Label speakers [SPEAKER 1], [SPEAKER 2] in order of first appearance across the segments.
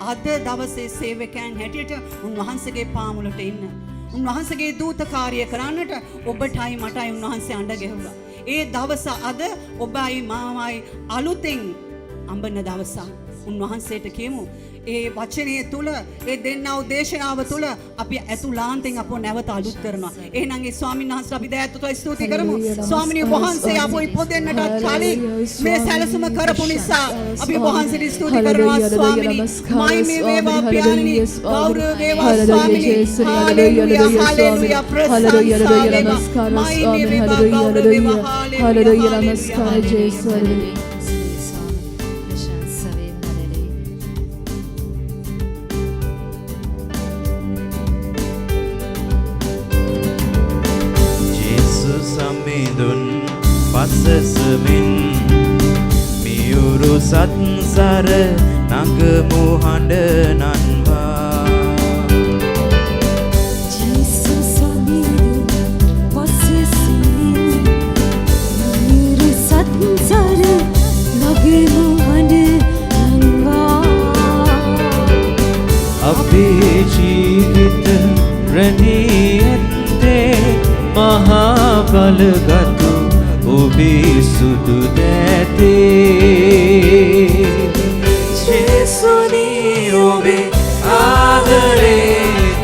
[SPEAKER 1] අද දවසේ සේවකයන් හැටියට උන්වහන්සේගේ පාමුලට ඉන්න. උන්වහන්සේගේ දූත කාර්ය කරන්නට ඔබටයි මටයි උන්වහන්සේ අඬ ගැහුවා. ඒ දවස අද ඔබයි මාමයි අලුතෙන් අඹන දවසක්. උන්වහන්සේට කියමු ඒ වචනය තුල ඒ දෙන්නව දේශනාව තුල අපි ඇතුළාන්තෙන් අපව නැවත අලුත් කරනවා. එහෙනම් ඒ ස්වාමීන් වහන්සේලා අපි දැයත්තුව ස්තුති කරමු. ස්වාමිනිය වහන්සේ අපව ඉපදෙන්නට කලින් මේ සැලසුම කරපු නිසා අපි වහන්සේට ස්තුති කරනවා. ස්වාමිනී මහිමේ වේවා පියාණනි ගෞරව වේවා ස්වාමිනී. හාලෙලූයා හාලෙලූයා ප්‍රසන්න මහිමේ වේවා ගෞරව වේවා හාලෙලූයා නමස්කාර ජේසුස්.
[SPEAKER 2] පසසමින් මියුරු සත්සර නගමු හඬ නන්වා
[SPEAKER 3] Jesus සමිඳුන් පසසමින් මියුරු සත්සර නගමු හඬ නන්වා
[SPEAKER 2] අපේ ජීවිත රැඳියත්තේ මහා බලගත් ඔබේ සුදු දැතේ ජේසුනී ඔබේ ආදරේ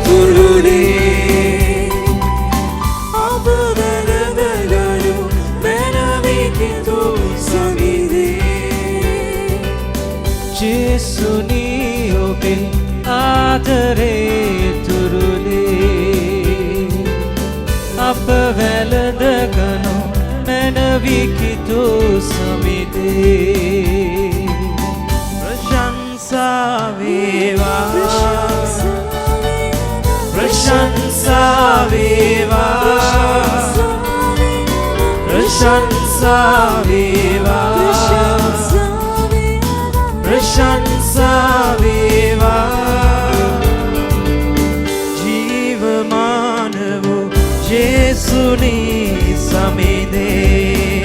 [SPEAKER 2] තුරුනේ අප වැළඳගනු මැනවිකිතු සමිදේ ජේසුනී ඔබේ ආදරේ තුරුනේ අප වැළඳගනු මැනවිකිතු සමිදේ ප්‍රශංසා වේවා ප්‍රශංසා වේවා ප්‍රශංසා වේවා ප්‍රශංසා වේවා ජීවමාන වූ ජේසුනී සමිදේ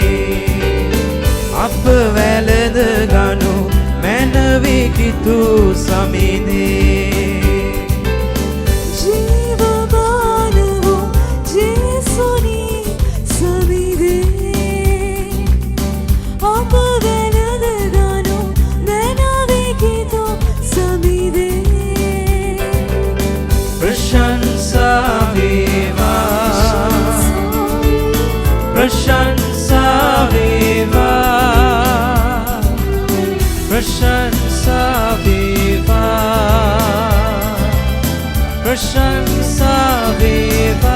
[SPEAKER 2] අප වැළඳ ගනු මැනවිකිතු සමිදේ
[SPEAKER 3] ජීවමාන වූ ජේසුනී සමිදේ අප වැළඳ ගනු මැනවිකිතු සමිදේ
[SPEAKER 2] ප්‍රශංසා වේවා प्रशंसा वेवा प्रशंसा वेवा प्रशंसा वेवा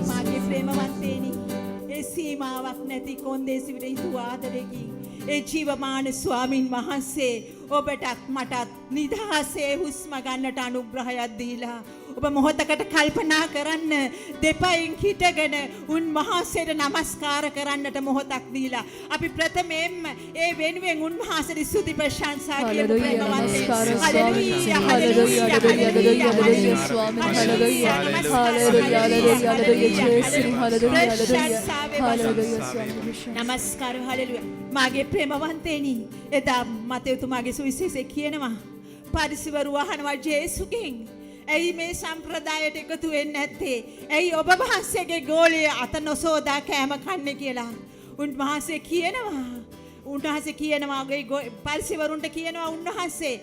[SPEAKER 1] මාගේ ප්‍රේමවන්තේනි ඒ සීමාවක් නැති කොන්දේසි විරහිත ආදරෙකි ඒ ජීවමාන ස්වාමින් වහන්සේ ඔබටත් මටත් නිදහසේ හුස්ම ගන්නට අනුග්‍රහයක් දීලා ඔබ මොහොතකට කල්පනා කරන්න දෙපයින් හිටගෙන උන්වහන්සේට නමස්කාර කරන්නට මොහොතක් දීලා අපි ප්‍රථමයෙන්ම ඒ වෙනුවෙන් උන්වහන්සේට ස්තුති ප්‍රශංසා කියමු ප්‍රේමවන්තේ හalleluya hallelujah hallelujah ස්වාමී hallelujah hallelujah නමස්කාර hallelujah මාගේ ප්‍රේමවන්තේනි එදා මතේතුමාගේ සුවිශේෂයේ කියනවා පරිසවරු අහනවා ජේසුගෙන් ඇයි මේ සම්ප්‍රදායට එකතු වෙන්නේ නැත්තේ? ඇයි ඔබ වහන්සේගේ ගෝලයේ අත නොසෝදා කෑම කන්නේ කියලා? උන්වහන්සේ කියනවා පරිසවරුන්ට කියනවා උන්වහන්සේ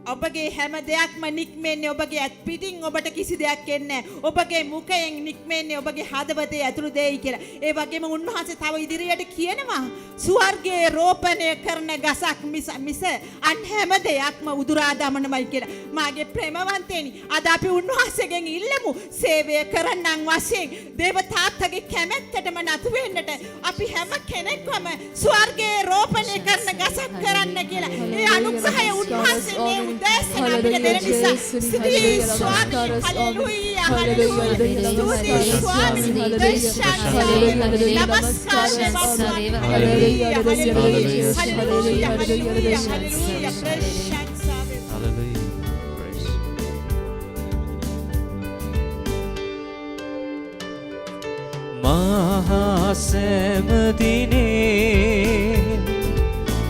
[SPEAKER 4] ඔබගේ හැම දෙයක්ම නික්මෙන්නේ ඔබගේ ඇත් පිටින් ඔබට කිසි දෙයක් එන්නේ නැහැ. ඔබගේ මුඛයෙන් නික්මෙන්නේ ඔබගේ හදවතේ ඇතුළු දෙයි කියලා. ඒ වගේම උන්වහන්සේ තව ඉදිරියට කියනවා ස්වර්ගයේ රෝපණය කරන ගසක් මිස අන් හැම දෙයක්ම උදුරා දමනමයි කියලා. මාගේ ප්‍රේමවන්තයනි අද අපි උන්වහන්සේගෙන් ඉල්ලමු සේවය කරන්නන් වශයෙන් දේව තාත්තගේ කැමැත්තටම නතු වෙන්නට අපි හැම කෙනෙක්වම ස්වර්ගයේ රෝපණය කරන ගසක් කරන්න කියලා. ඒ අනුග්‍රහය උන්වහන්සේ මේ උදෑසන අපිට දෙන නිසා ස්තුතියි ස්වාමී හලෙලූයා හලෙලූයා ස්තුතියි ස්වාමී දර්ශනය නමස්කාර hallelujah hallelujah hallelujah hallelujah
[SPEAKER 2] Hallelujah. Praise. මහසෑමදිනේ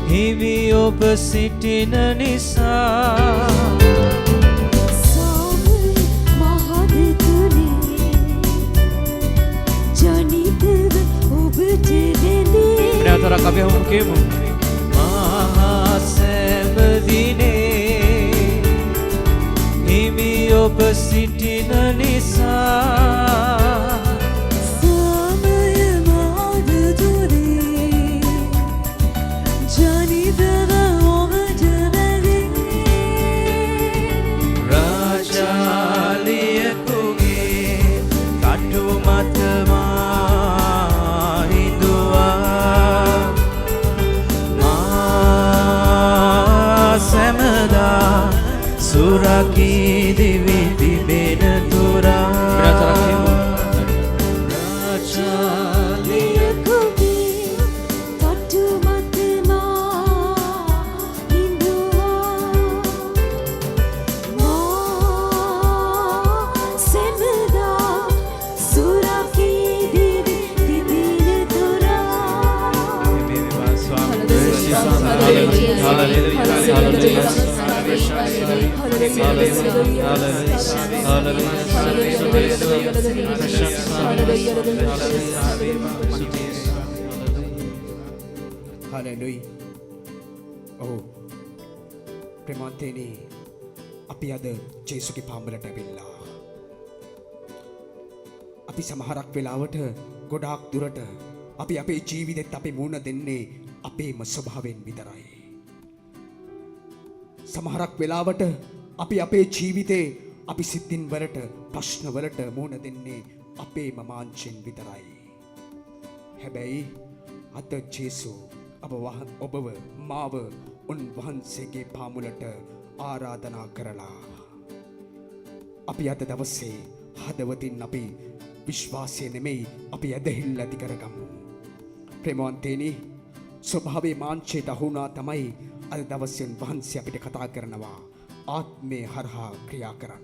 [SPEAKER 2] හිවි ඔබ සිටින නිසා
[SPEAKER 3] සාමල් මහදෙතුනේ ජනිතව ඔබට දෙන්නේ
[SPEAKER 2] නැවතරක් අපි හමු කියමු මහසෑමදිනේ හිවි ඔබ සිටින නිසා Suraki devi dibena tura
[SPEAKER 3] Rajaliya kubi Tatu matma Hindua Ma Semda Suraki devi dibena tura
[SPEAKER 5] Hallelujah. Oh. ප්‍රේමවන්තයනි අපි අද ජේසුගේ පාමුලට ඇවිල්ලා. අපි සමහරක් වෙලාවට ගොඩාක් දුරට අපි අපේ ජීවිතෙත් අපි මුණ දෙන්නේ අපේම ස්වභාවයෙන් විතරයි. සමහරක් වෙලාවට අපි අපේ ජීවිතේ අපි සිද්ධීන් වලට ප්‍රශ්න වලට මුණ දෙන්නේ අපේම මාංශෙන් විතරයි. හැබැයි අද ජේසු ඔබව මාව උන්වහන්සේගේ පාමුලට ආරාධනා කරලා අපි අද දවසේ හදවතින් අපි විශ්වාසය නෙමෙයි අපි ඇදහිල්ල ඇති කරගමු. ප්‍රේමවන්තයනි ස්වභාවයේ මාංශයට අහුණා තමයි අද දවසේ උන්වහන්සේ අපිට කතා කරනවා ආත්මේ හරහා ක්‍රියා කරන්න.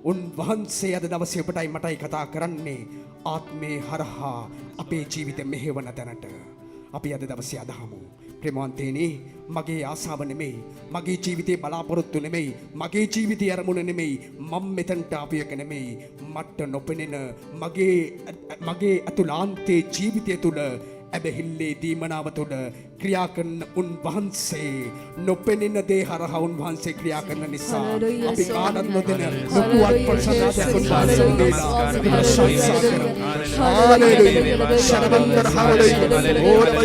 [SPEAKER 5] උන්වහන්සේ අද දවසේ ඔබටයි මටයි කතා කරන්නේ ආත්මේ හරහා අපේ ජීවිත මෙහෙවන තැනට. අපි අද දවසේ අදහමු. ප්‍රේමවන්තයනි මගේ ආසාව නෙමෙයි, මගේ ජීවිතේ බලාපොරොත්තු නෙමෙයි, මගේ ජීවිතේ අරමුණ නෙමෙයි, මම මෙතනට ආපු එක නෙමෙයි, මට නොපෙනෙන මගේ අතුලාන්තයේ ජීවිතය තුළ ඇබහිල්ලේ දීමනාව තුළ ක්‍රියා කරන උන්වහන්සේ නොපෙනෙන දේ හරහා උන්වහන්සේ ක්‍රියා කරන නිසා අපි කාටත් නොදෙන ලොකුවත් ප්‍රසන්නතාවයක් උන්වහන්සේ දෙනවා. ප්‍රශංසා කරමු. හාලෙලූයා. ශරබන්තර හාලෙලූයා. ඕරම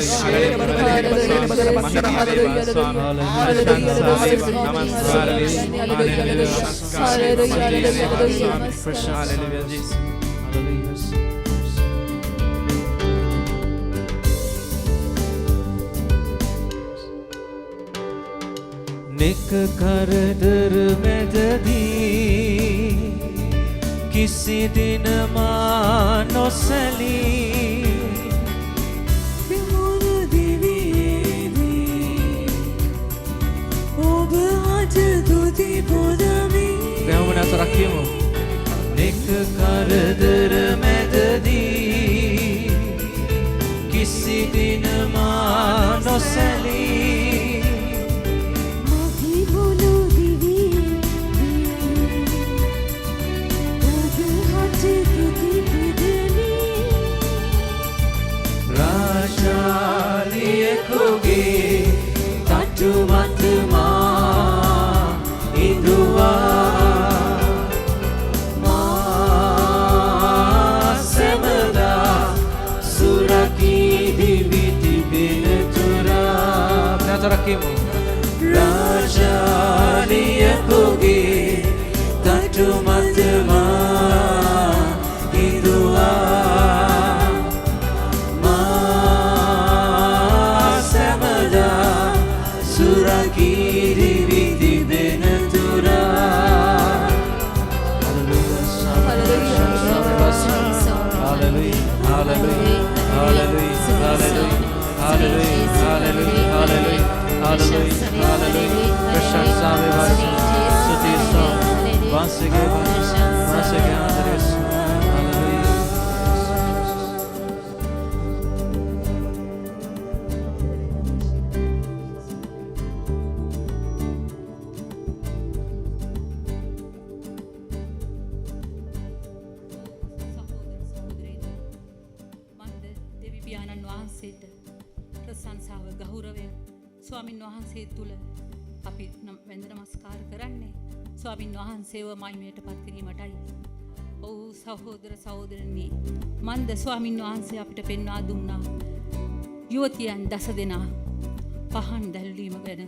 [SPEAKER 2] Nek karder medadi kisi din mano sali
[SPEAKER 3] Bimunu divi Ob aaj dudi bodami
[SPEAKER 2] Vamos nessa aqui, irmão. Nek karder medadi kisi din mano sali Rajaliya koge tatu matma නැවත රකිමු රාජාලියකුගේ තටු මතමා ඉදුවා මා සැමදා සුරකිරි විදිබෙන තුරා Once again,
[SPEAKER 6] පියාණන් වහන්සේට ප්‍රශංසාව ගෞරවය ස්වාමින් වහන්සේ තුල අපි වැඳ නමස්කාර කරන්නේ ස්වාමින් වහන්සේව මහිමයට පත් කිරීමටයි. ඔව් සහෝදර සහෝදරනි මන්ද ස්වාමින් වහන්සේ අපිට පෙන්වා දුන්නා යුවතියන් 10 දෙනා පහන් දැල්වීම ගැන.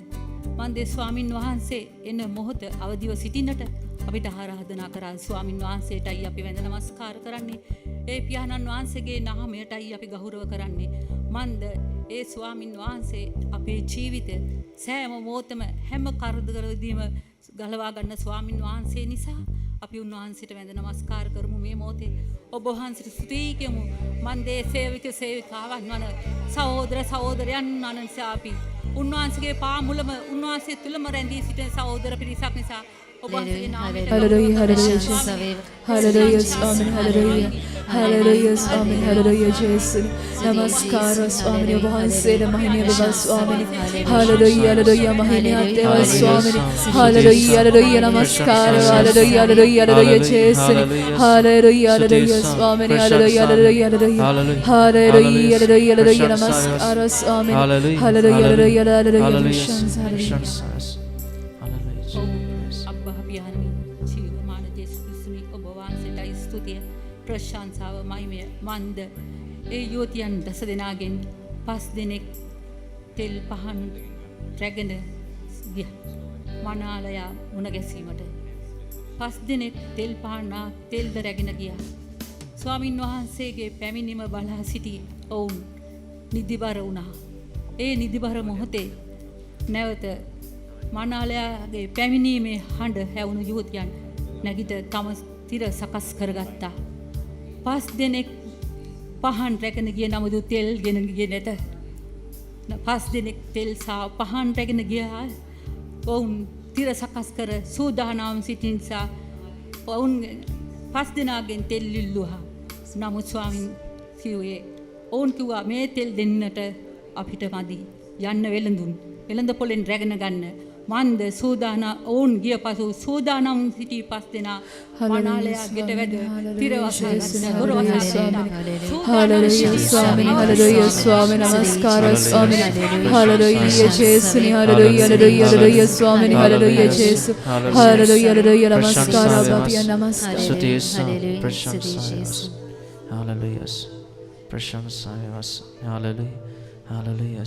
[SPEAKER 6] මන්දේ ස්වාමින් වහන්සේ එන මොහොත අවදිව සිටින්නට අපිට ආරාධනා කරා. ස්වාමින් වහන්සේටයි අපි වැඳ නමස්කාර කරන්නේ. ඒ පියාණන් වහන්සේගේ නාමයටයි අපි ගෞරව කරන්නේ. මන්ද ඒ ස්වාමින් වහන්සේ අපේ ජීවිතේ සෑම මොහොතම හැම කරදරවලදීම ගලවා ගන්න ස්වාමින් වහන්සේ නිසා අපි උන්වහන්සේට වැඳ නමස්කාර කරමු. මේ මොහොතේ ඔබ වහන්සේට ස්තුති කියමු. මන්දේ සේවික සේවිකාවන් වන සහෝදර සහෝදරයන් වහන්සේ අපි උන්වහන්සේගේ පා මුලම උන්වහන්සේ තුලම රැඳී සිටින සහෝදර පිරිසක් නිසා
[SPEAKER 3] Hallelujah, hallelujah, Jesus. Hallelujah, Swami, hallelujah. Hallelujah, Swami, hallelujah, Jesus. Namaskara, Swami, Vahansera, Mahini, Viva, Swami. Hallelujah, hallelujah, Mahini, Deva, Swami. Hallelujah, hallelujah, Namaskara, hallelujah, hallelujah, hallelujah, Jesus. Hallelujah, hallelujah, Swami, hallelujah, hallelujah, hallelujah. Hallelujah, hallelujah, hallelujah, Namaskara, Swami. Hallelujah, hallelujah, hallelujah,
[SPEAKER 6] ප්‍රශංසාව මහිමය මන්ද ඒ යුවතියන් 10 දෙනාගෙන් 5 දෙනෙක් තෙල් පහන් රැගෙන ගියා මනාලය මුණ ගැසීමට. 5 දෙනෙක් තෙල් පහන් තෙල්ද රැගෙන ගියා. ස්වාමින් වහන්සේගේ පැමිණීම බලා සිටි ඔවුන් නිදිබර වුණා. ඒ නිදිබර මොහොතේ නැවත මනාලයගේ පැමිණීමේ හඬ හැවුණු යුවතියන් නැගිට තම තිර සකස් කරගත්තා. 5 දෙනෙක් පහන් රැගෙන ගිය නමුදු තෙල් ගෙන ගියේ නැත. 5 දෙනෙක් තෙල් සහ පහන් රැගෙන ගියා. ඔවුන් තිර සකස් කර සූදානම් සිටින නිසා ඔවුන් 5 දෙනාගෙන් තෙල් ඉල්ලුවා. නමුත් ස්වාමීන් කිව්වේ ඔවුන් කිව්වා මේ තෙල් දෙන්නට අපිට මදි. යන්න වෙළඳුන් වෙළඳ පොලෙන් රැගෙන ගන්න. මන්ද සූදානම් ඔවුන් ගිය පසු සූදානම් සිටි 5 දෙනා මනාලයාගෙට වැඩ තිරවසන ගොරවසන.
[SPEAKER 3] Hallelujah, Swami, hallelujah, Swami, Namaskara, Swami. Hallelujah, Jesus, hallelujah, hallelujah, hallelujah, Swami, hallelujah, Jesus. Hallelujah, hallelujah, Namaskara, Bapya, Namaskara.
[SPEAKER 2] Hallelujah, hallelujah, hallelujah, hallelujah.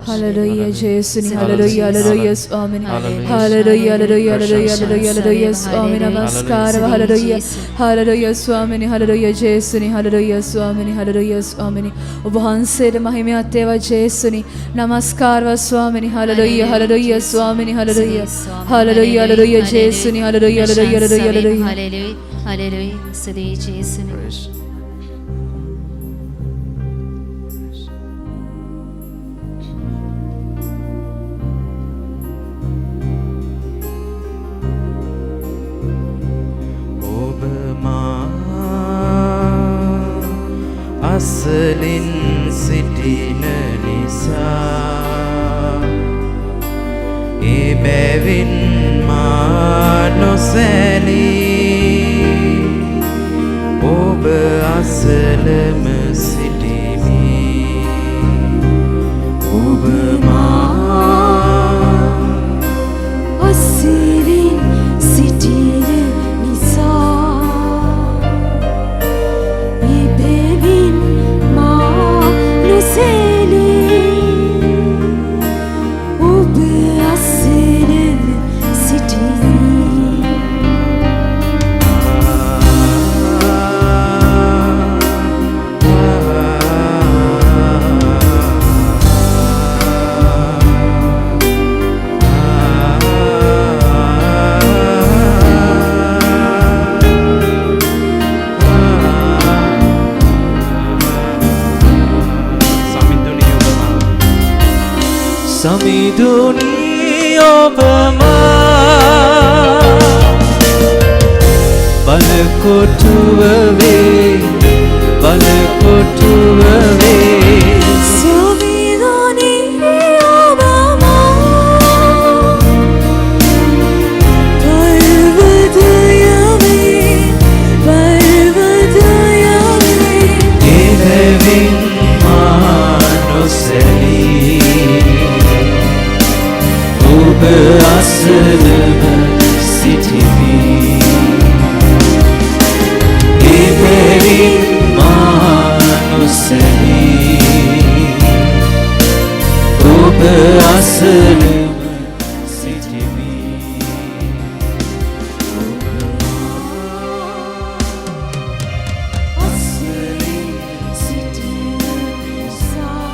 [SPEAKER 3] Hallelujah, Jesus, hallelujah, hallelujah, Swami. Hallelujah, hallelujah, hallelujah, hallelujah, Swami, Namaskara, hallelujah. Hallelujah, Swami, hallelujah, Jesus, hallelujah, Swami, hallelujah, Swami. Ubahansera mahimya teva Jesus, Namaskara, Swami, hallelujah, hallelujah, Swami, hallelujah. Hallelujah, hallelujah, Jesus, hallelujah, hallelujah, hallelujah.
[SPEAKER 7] Hallelujah, hallelujah, Sri Jesus.
[SPEAKER 2] අසලින් සිටින නිසා ඒ බැවින් මා නොසැලී ඔබ අසලම සිටිමි ඔබ මා
[SPEAKER 3] අසිරින් සිටින
[SPEAKER 7] Hallelujah,
[SPEAKER 2] සමිඳුනී ඔබමා බලකොටුව වේ බලකොටුව වේ අසලම සිටිමි එබැවින් මා නොසැලී ඔබ අසලම සිටිමි අසලින් සිටින නිසා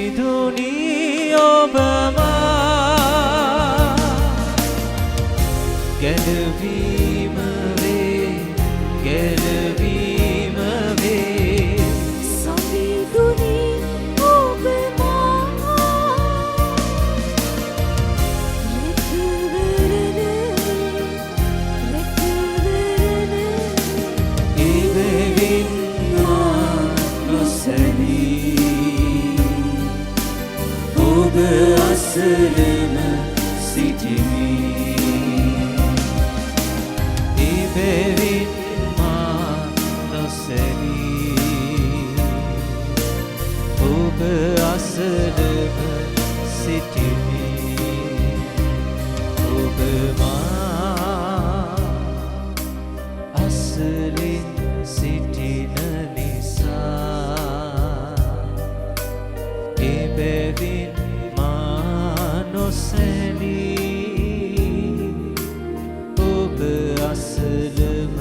[SPEAKER 2] සමිඳුනී ඔබමා ගැලවීම වේ ගැලවීම වේ
[SPEAKER 3] සමිඳුනී ඔබමා
[SPEAKER 2] එබැවින් මා නොසැලී ඔබ අසලම සිටිමි එබැවින් මා නොසැලී ඔබ අසලම සිටිමි ඔබ මා අසලින් සිටින නිසා එබැවින් නොසැලී ඔබ අසලම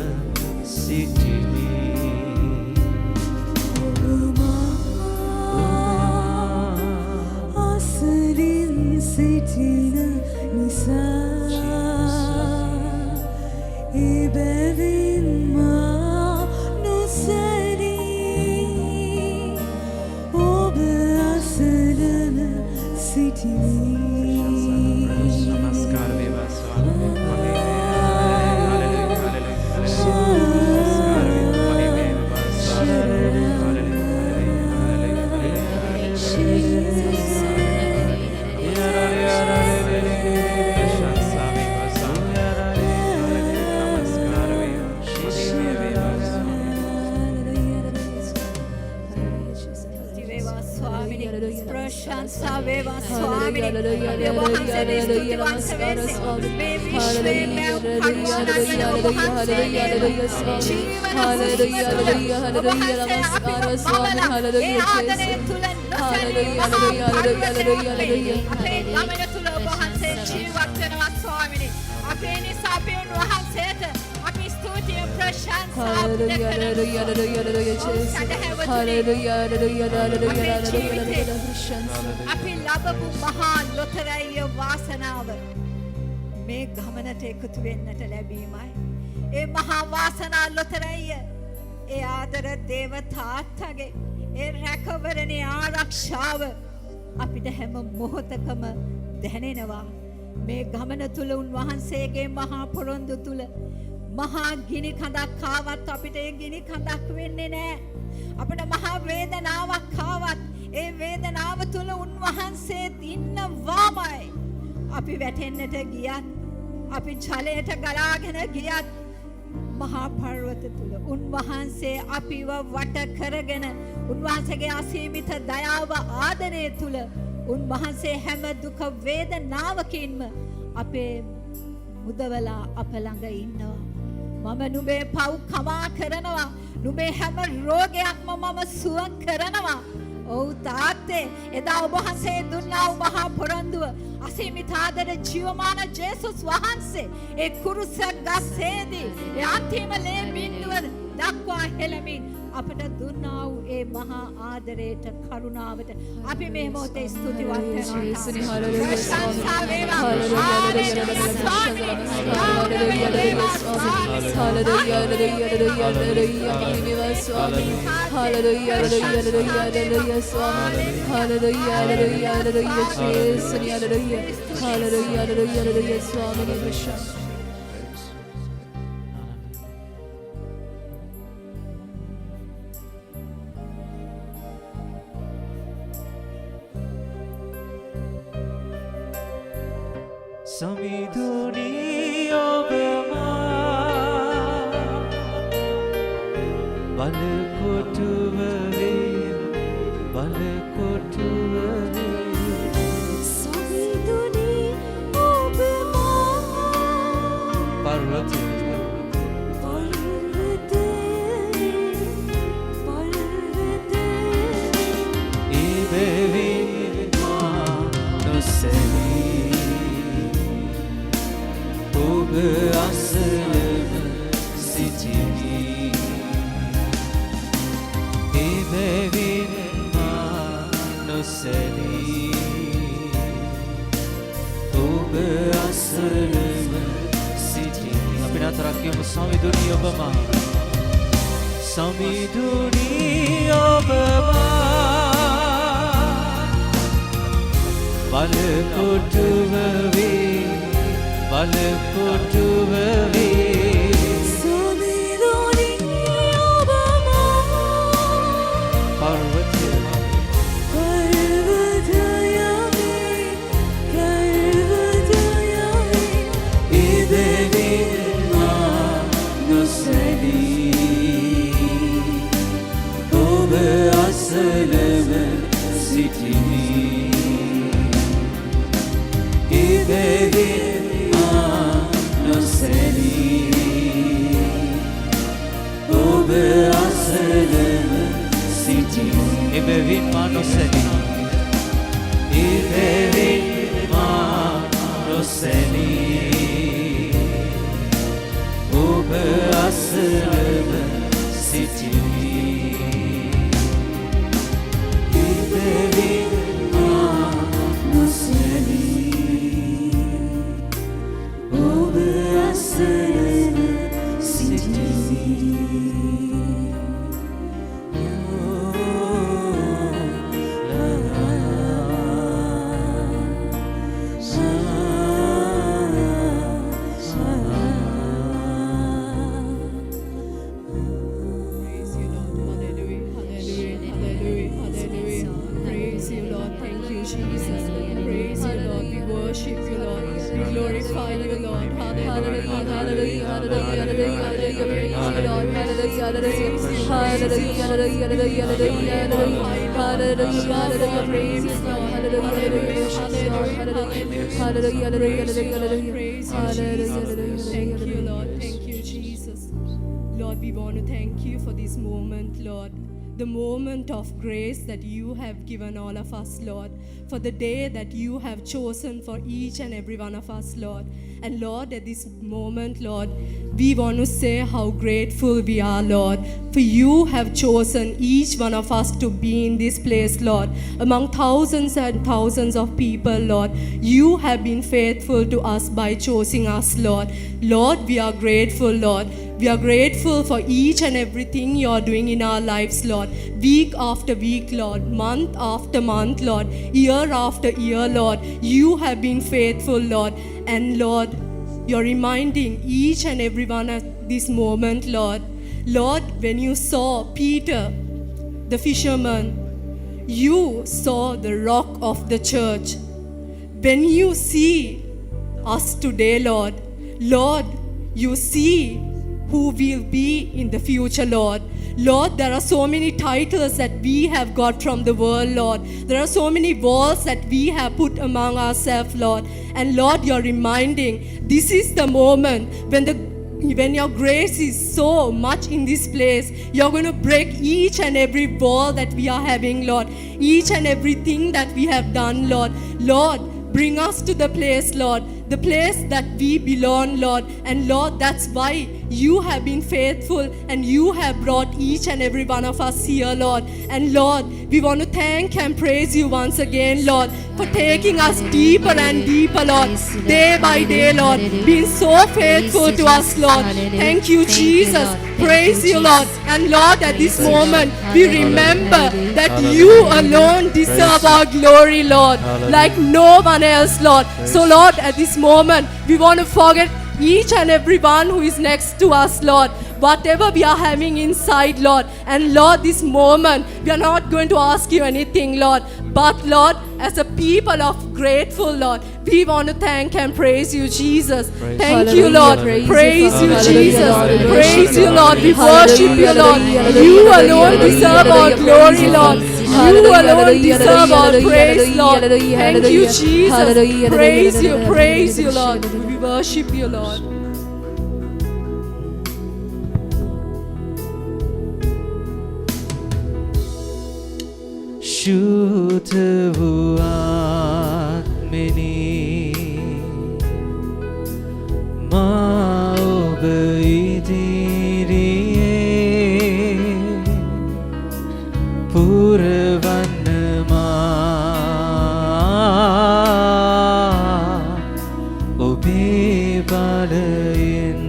[SPEAKER 2] සිටිමි
[SPEAKER 3] අසලින් සිටින නිසා එබැවින් මා නොසැලී ඔබ අසලම සිටිමි
[SPEAKER 2] නමස්කාර වේවා ස්වාමී
[SPEAKER 1] ප්‍රශංසා වේවා ස්වාමිනේ අපේ වහන්සේට ස්තුති වන්දන වෙන්නේ මේ විශ්වයේ මැව් කරුණාවෙන් ඔබ වහන්සේ ජීවත් වෙනවා ස්වාමිනේ අපේ නිසා අපේ වහන්සේට අපි ස්තුතිය ප්‍රශංසා අපි ලබපු මහා ලොතරැයිය වාසනාව මේ ගමනට එකතු වෙන්නට ලැබීමයි. ඒ මහා වාසනා ලොතරැයිය ඒ ආදර දේව තාත්තගේ ඒ රැකවරණේ ආරක්ෂාව අපිට හැම මොහොතකම දැනෙනවා. මේ ගමන තුල උන්වහන්සේගේ මහා පොරොන්දු තුල මහා ගිනි කඳක් ආවත් අපිට ඒ ගිනි කඳක් වෙන්නේ නැහැ. අපිට මහා වේදනාවක් ආවත් ඒ වේදනාව තුල උන්වහන්සේ ඉන්නවාමයි. අපි වැටෙන්නට ගියත් අපි ජලයට ගලාගෙන ගියත් මහා පර්වත තුල උන්වහන්සේ අපිව වට කරගෙන උන්වහන්සේගේ අසීමිත දයාව ආදරය තුල උන්වහන්සේ හැම දුක වේදනාවකින්ම අපේ මුදවලා අප ළඟ ඉන්නවා.
[SPEAKER 8] මම නුඹේ පව් කමා කරනවා. නුඹේ හැම රෝගයක්ම මම සුව කරනවා. ඔව් තාත්තේ එදා ඔබ වහන්සේ දුන්නා වූ මහා පොරොන්දුව අසීමිත ආදර ජීවමාන ජේසුස් වහන්සේ ඒ කුරුස ගසේදී ඒ අන්තිම ලේ බිඳුව දක්වා හෙළමින් අපට දුන්නා වූ ඒ මහා ආදරයට කරුණාවට අපි මේ මොහොතේ ස්තුතිවන්ත
[SPEAKER 3] යේසුනි
[SPEAKER 8] වෙනවා.
[SPEAKER 3] හාලෙලූයා
[SPEAKER 8] ප්‍රශංසා වේවා.
[SPEAKER 3] හාලෙලූයා
[SPEAKER 2] සමිඳුනී ඔබමා බලකොටුව වේ බලකොටුව වේ
[SPEAKER 8] සමිඳුනී ඔබමා
[SPEAKER 2] පර්වතය එබැවින් මා නොසැලී ඔබ අසලම සිටිමි එබැවින් මා නොසැලී ඔබ අසලම සිටිමි අපි නතරක් කියමු සමිඳුනී ඔබමා සමිඳුනී ඔබමා බලකොටුව වේ බලකොටුව වේ
[SPEAKER 8] සමිඳුනී ඔබමා
[SPEAKER 2] පර්වතය එබැවින් මා නොසැලී ඔබ අසලම සිටිමි එබැවින් මා නොසැලී ඔබ අසලම සිටිමි එබැවින් මා නොසැලී එබැවින් මා නොසැලී ඔබ අසලම සිටිමි එබැවින් මා නොසැලී ඔබ අසලම සිටිමි
[SPEAKER 3] Praise you, Lord. Hallelujah. Hallelujah. Hallelujah. Hallelujah. Praise you, Lord. Thank you, Jesus. Praise you, Lord. We worship you, Lord. We glorify you, Lord. Hallelujah. Hallelujah. Hallelujah. Hallelujah. Hallelujah. Praise you, Lord. Hallelujah. Hallelujah. Hallelujah. Hallelujah. Hallelujah. Hallelujah. Hallelujah. Praise you, Lord. Hallelujah. Hallelujah. Hallelujah. Hallelujah. Hallelujah. Praise you, Jesus. Thank you, Lord. Thank you, Jesus. Lord, we want to thank you for this moment, Lord. The moment of grace that you have given all of us, Lord. For the day that you have chosen for each and every one of us, Lord. And Lord, at this moment, Lord, we want to say how grateful we are, Lord. For you have chosen each one of us to be in this place, Lord. Among thousands and thousands of people, Lord. You have been faithful to us by choosing us, Lord. Lord, we are grateful, Lord. We are grateful for each and everything you are doing in our lives, Lord. Week after week, Lord. Month after month, Lord. Year after year, Lord. You have been faithful, Lord. And Lord, you're reminding each and every one at this moment, Lord. Lord, when you saw Peter, the fisherman, you saw the rock of the church. When you see us today, Lord, Lord, you see who will be in the future, Lord. Lord, there are so many titles that we have got from the world, Lord. There are so many walls that we have put among ourselves, Lord. And Lord, you're reminding, this is the moment when the
[SPEAKER 9] when your grace is so much in this place, you're going to break each and every wall that we are having, Lord. Each and everything that we have done, Lord. Lord, bring us to the place, Lord. The place that we belong, Lord. And Lord, that's why you have been faithful and you have brought each and every one of us here, Lord. And Lord, we want to thank and praise you once again, Lord, for taking us deeper and deeper, Lord, day by day, Lord, being so faithful to us, Lord. Thank you, Jesus. Praise you, Lord. And Lord, at this moment, we remember that you alone deserve our glory, Lord, like no one else, Lord. So, Lord, at this moment, we want to forget each and every one who is next to us, Lord. Whatever we are having inside, Lord. And Lord, this moment, we are not going to ask you anything, Lord. But Lord, as a people of grateful, Lord, we want to thank and praise you, Jesus. Thank you, Lord. Praise you, Jesus. Praise you, Lord. We worship you, Lord. You alone deserve our glory, Lord. You alone deserve our praise, Lord. Thank you, Jesus. Praise you, Lord. We worship you, Lord.
[SPEAKER 2] ශූත වූ ආත්මෙනි මා ඔබ ඉදිරියේ පුරවන්න මා ඔබේ බලයෙන්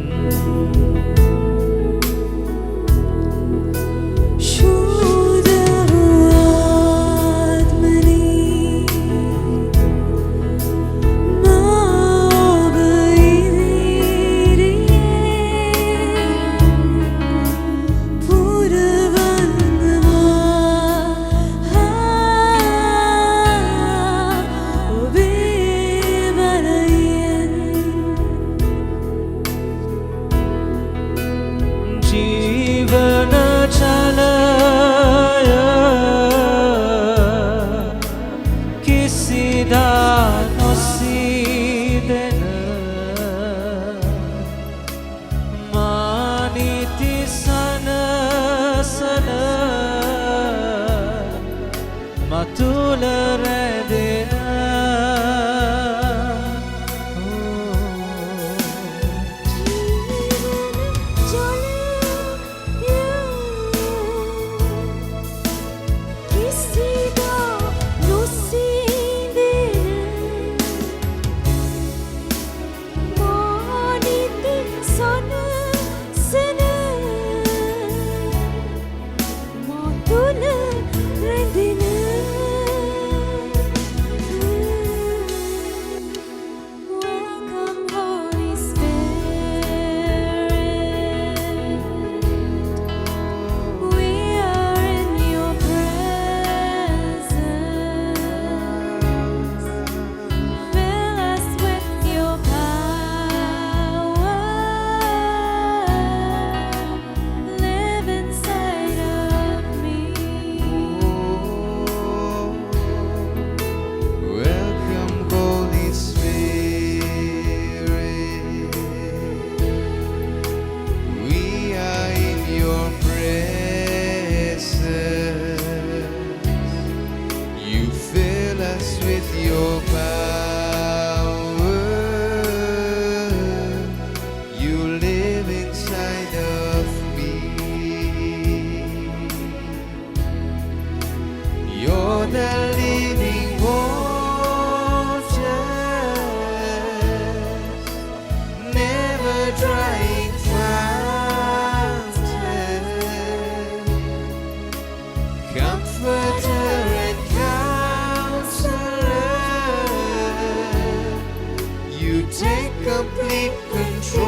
[SPEAKER 2] take complete control.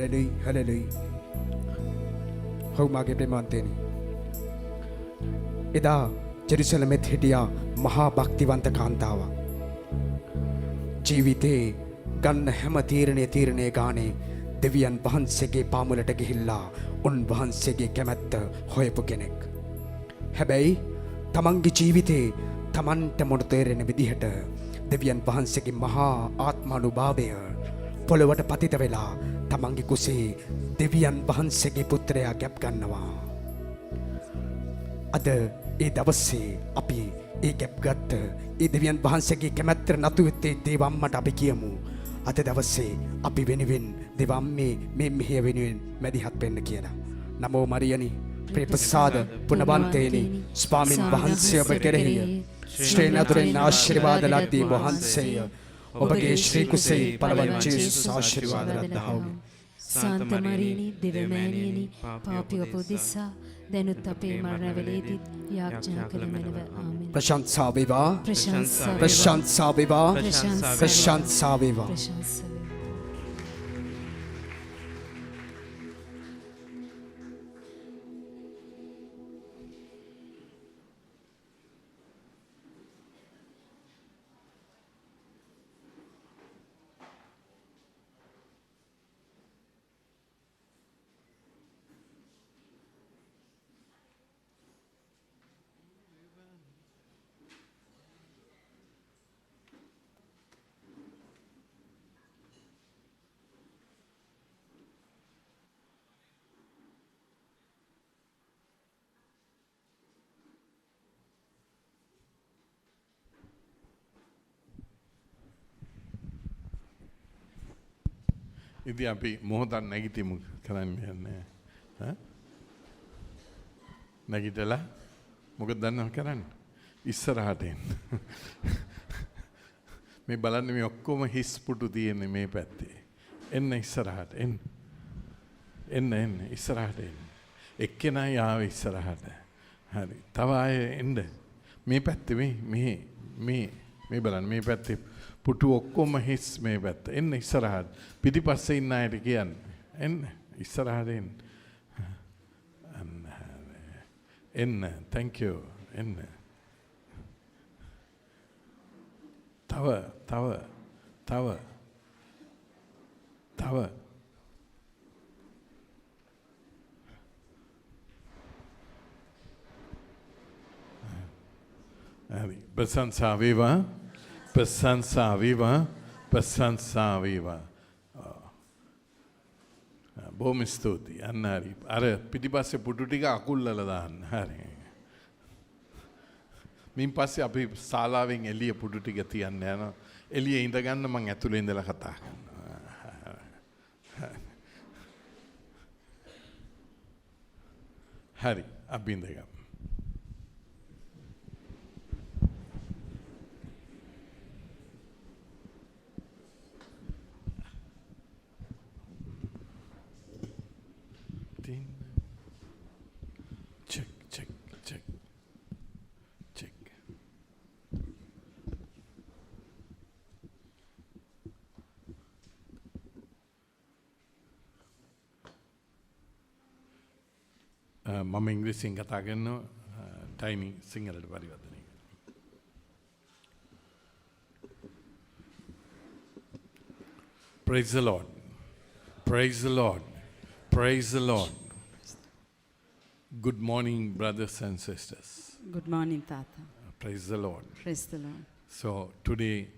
[SPEAKER 5] හලෙලුයි හලෙලුයි. හවුමාගේ ප්‍රේමාන්තේනි. එදා ජෙරුසලමෙත් හිටියා මහා භක්තිවන්ත කාන්තාවක්. ජීවිතේ ගන්න හැම තීරණය ගානේ දෙවියන් වහන්සේගේ පාමුලට ගිහිල්ලා උන්වහන්සේගේ කැමැත්ත හොයපු කෙනෙක්. හැබැයි තමන්ගේ ජීවිතේ තමන්ට මොන තේරෙන විදිහට දෙවියන් වහන්සේගේ මහා ආත්මානුභාවය පොළොවට පතිත වෙලා තමන්ගේ කුසේ දෙවියන් වහන්සේගේ පුත්‍රයා ගැප් ගන්නවා. අද ඒ දවසේ අපි ඒ ගැප් ගත්ත ඒ දෙවියන් වහන්සේගේ කැමැත්ත නතු වෙත්තේ දේවම්මට අපි කියමු. අද දවසේ අපි වෙනුවෙන් දෙවම්මේ මේ මෙහෙය වෙනුවෙන් මැදිහත් වෙන්න කියලා. නමෝ මරියනි ප්‍රේපසාද පුණවන්තේනි ස්වාමින් වහන්සේ ඔබ කෙරෙහි ශ්‍රේ නතුරෙන් ආශිර්වාද ලද්දී වහන්සේය. ඔබගේ ශ්‍රී කුසේ පළවන් ජේසුස් ආශිර්වාද ලද්දා.
[SPEAKER 7] Santa Marini, Deve Manieni, Papio Podissa, දැනුත් අපේ මරණ වෙලේදීත් යාඥා කළ මැනව. ආමෙන්.
[SPEAKER 5] ප්‍රශංසා වේවා.
[SPEAKER 7] ප්‍රශංසා වේවා.
[SPEAKER 5] ප්‍රශංසා වේවා. ප්‍රශංසා වේවා.
[SPEAKER 7] ප්‍රශංසා වේවා.
[SPEAKER 10] ඉතින් අපි මොහොතක් නැගිටිමු කරන්න යන්නේ. නැගිටලා මොකද දන්නව කරන්නේ? ඉස්සරහට එන්න. මේ බලන්න මේ ඔක්කොම හිස් පුටු තියෙන්නේ මේ පැත්තේ. එන්න ඉස්සරහට එන්න. එන්න ඉස්සරහට එන්න. එක්කෙනා යාව ඉස්සරහට. හරි. තව අය එන්න. මේ පැත්තේ මේ බලන්න මේ පැත්තේ පුටු ඔක්කොම හිස් මේ පැත්ත. එන්න ඉස්සරහට. පිටිපස්සේ ඉන්න අයට කියන්න. එන්න ඉස්සරහට එන්න. එන්න. Thank you. එන්න. තව හරි. ප්‍රශංසා වේවා. ප්‍රශංසා වේවා. ප්‍රශංසා වේවා. බොහොම ස්තුතියි. අන්න හරි. අර පිටිපස්සේ පුටු ටික අකුල්ලලා දාන්න. හරි. මින් පස්සේ අපි ශාලාවෙන් එළිය පුටු ටික තියන්න යනවා. එළිය ඉඳ ගන්න මං ඇතුලේ ඉඳලා කතා කරනවා. හරි. අපි ඉඳගමු. මම ඉංග්‍රීසියෙන් කතා කරනවා ටයිනි සිංහලට පරිවර්තනය කරනවා. Praise the Lord. Praise the Lord. Praise the Lord. Good morning, brothers and sisters.
[SPEAKER 1] Good morning, Tata.
[SPEAKER 10] Praise the Lord.
[SPEAKER 1] Praise the Lord.
[SPEAKER 10] So today,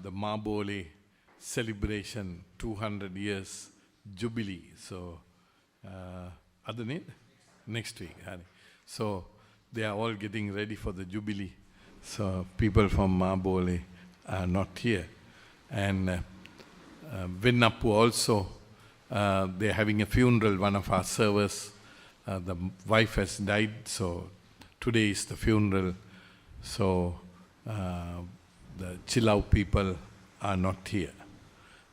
[SPEAKER 10] the Mabole celebration 200 years jubilee. So, other name? Next week. So they are all getting ready for the jubilee. So people from Mabole are not here. And Vinnapu also, they're having a funeral, one of our servers. The wife has died, so today is the funeral. So the Chilau people are not here.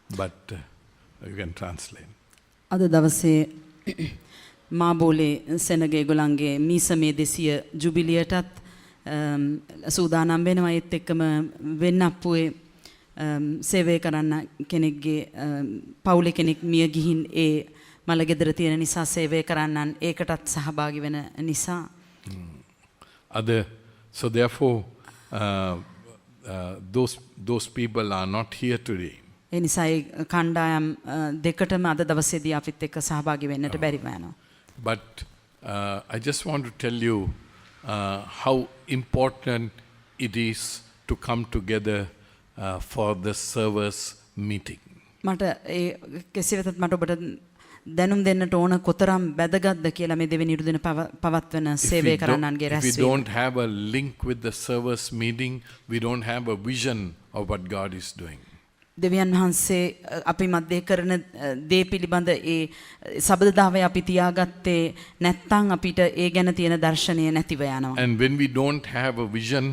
[SPEAKER 10] But you can translate.
[SPEAKER 1] අද දවසේ මාබෝලේ සෙනගේ ගොලන්ගේ මීසමේ 200 ජුබිලියටත් සූදානම් වෙනවා. ඒත් එක්කම වෙන්නප්පුවේ සේවය කරන්න කෙනෙක්ගේ පවුලේ කෙනෙක් මිය ගිහින් ඒ මලගෙදර තියෙන නිසා සේවය කරන්නන් ඒකටත් සහභාගී වෙන නිසා
[SPEAKER 10] So therefore, those people are not here today.
[SPEAKER 1] ඒ නිසා ඒ කණ්ඩායම් දෙකටම අද දවසේදී අපිත් එක්ක සහභාගී වෙන්නට බැරි වෙනවා.
[SPEAKER 10] But I just want to tell you how important it is to come together for the service meeting.
[SPEAKER 1] මට ඒ කෙසේ වෙතත් මට ඔබට දැනුම් දෙන්නට ඕන කොතරම් වැදගත්ද කියලා මේ දෙවෙනි ඉරුදින පවත්වන සේවය කරන්නන්ගේ
[SPEAKER 10] If we
[SPEAKER 1] රැස්වීම.
[SPEAKER 10] don't have a link with the service meeting, we don't have a vision of what God is doing.
[SPEAKER 1] දෙවියන් වහන්සේ අපි මැදේ කරන දේ පිළිබඳ ඒ සබදතාවය අපි තියාගත්තේ නැත්නම් අපිට ඒ ගැන තියෙන දර්ශනය නැතිව යනවා.
[SPEAKER 10] And when we don't have a vision,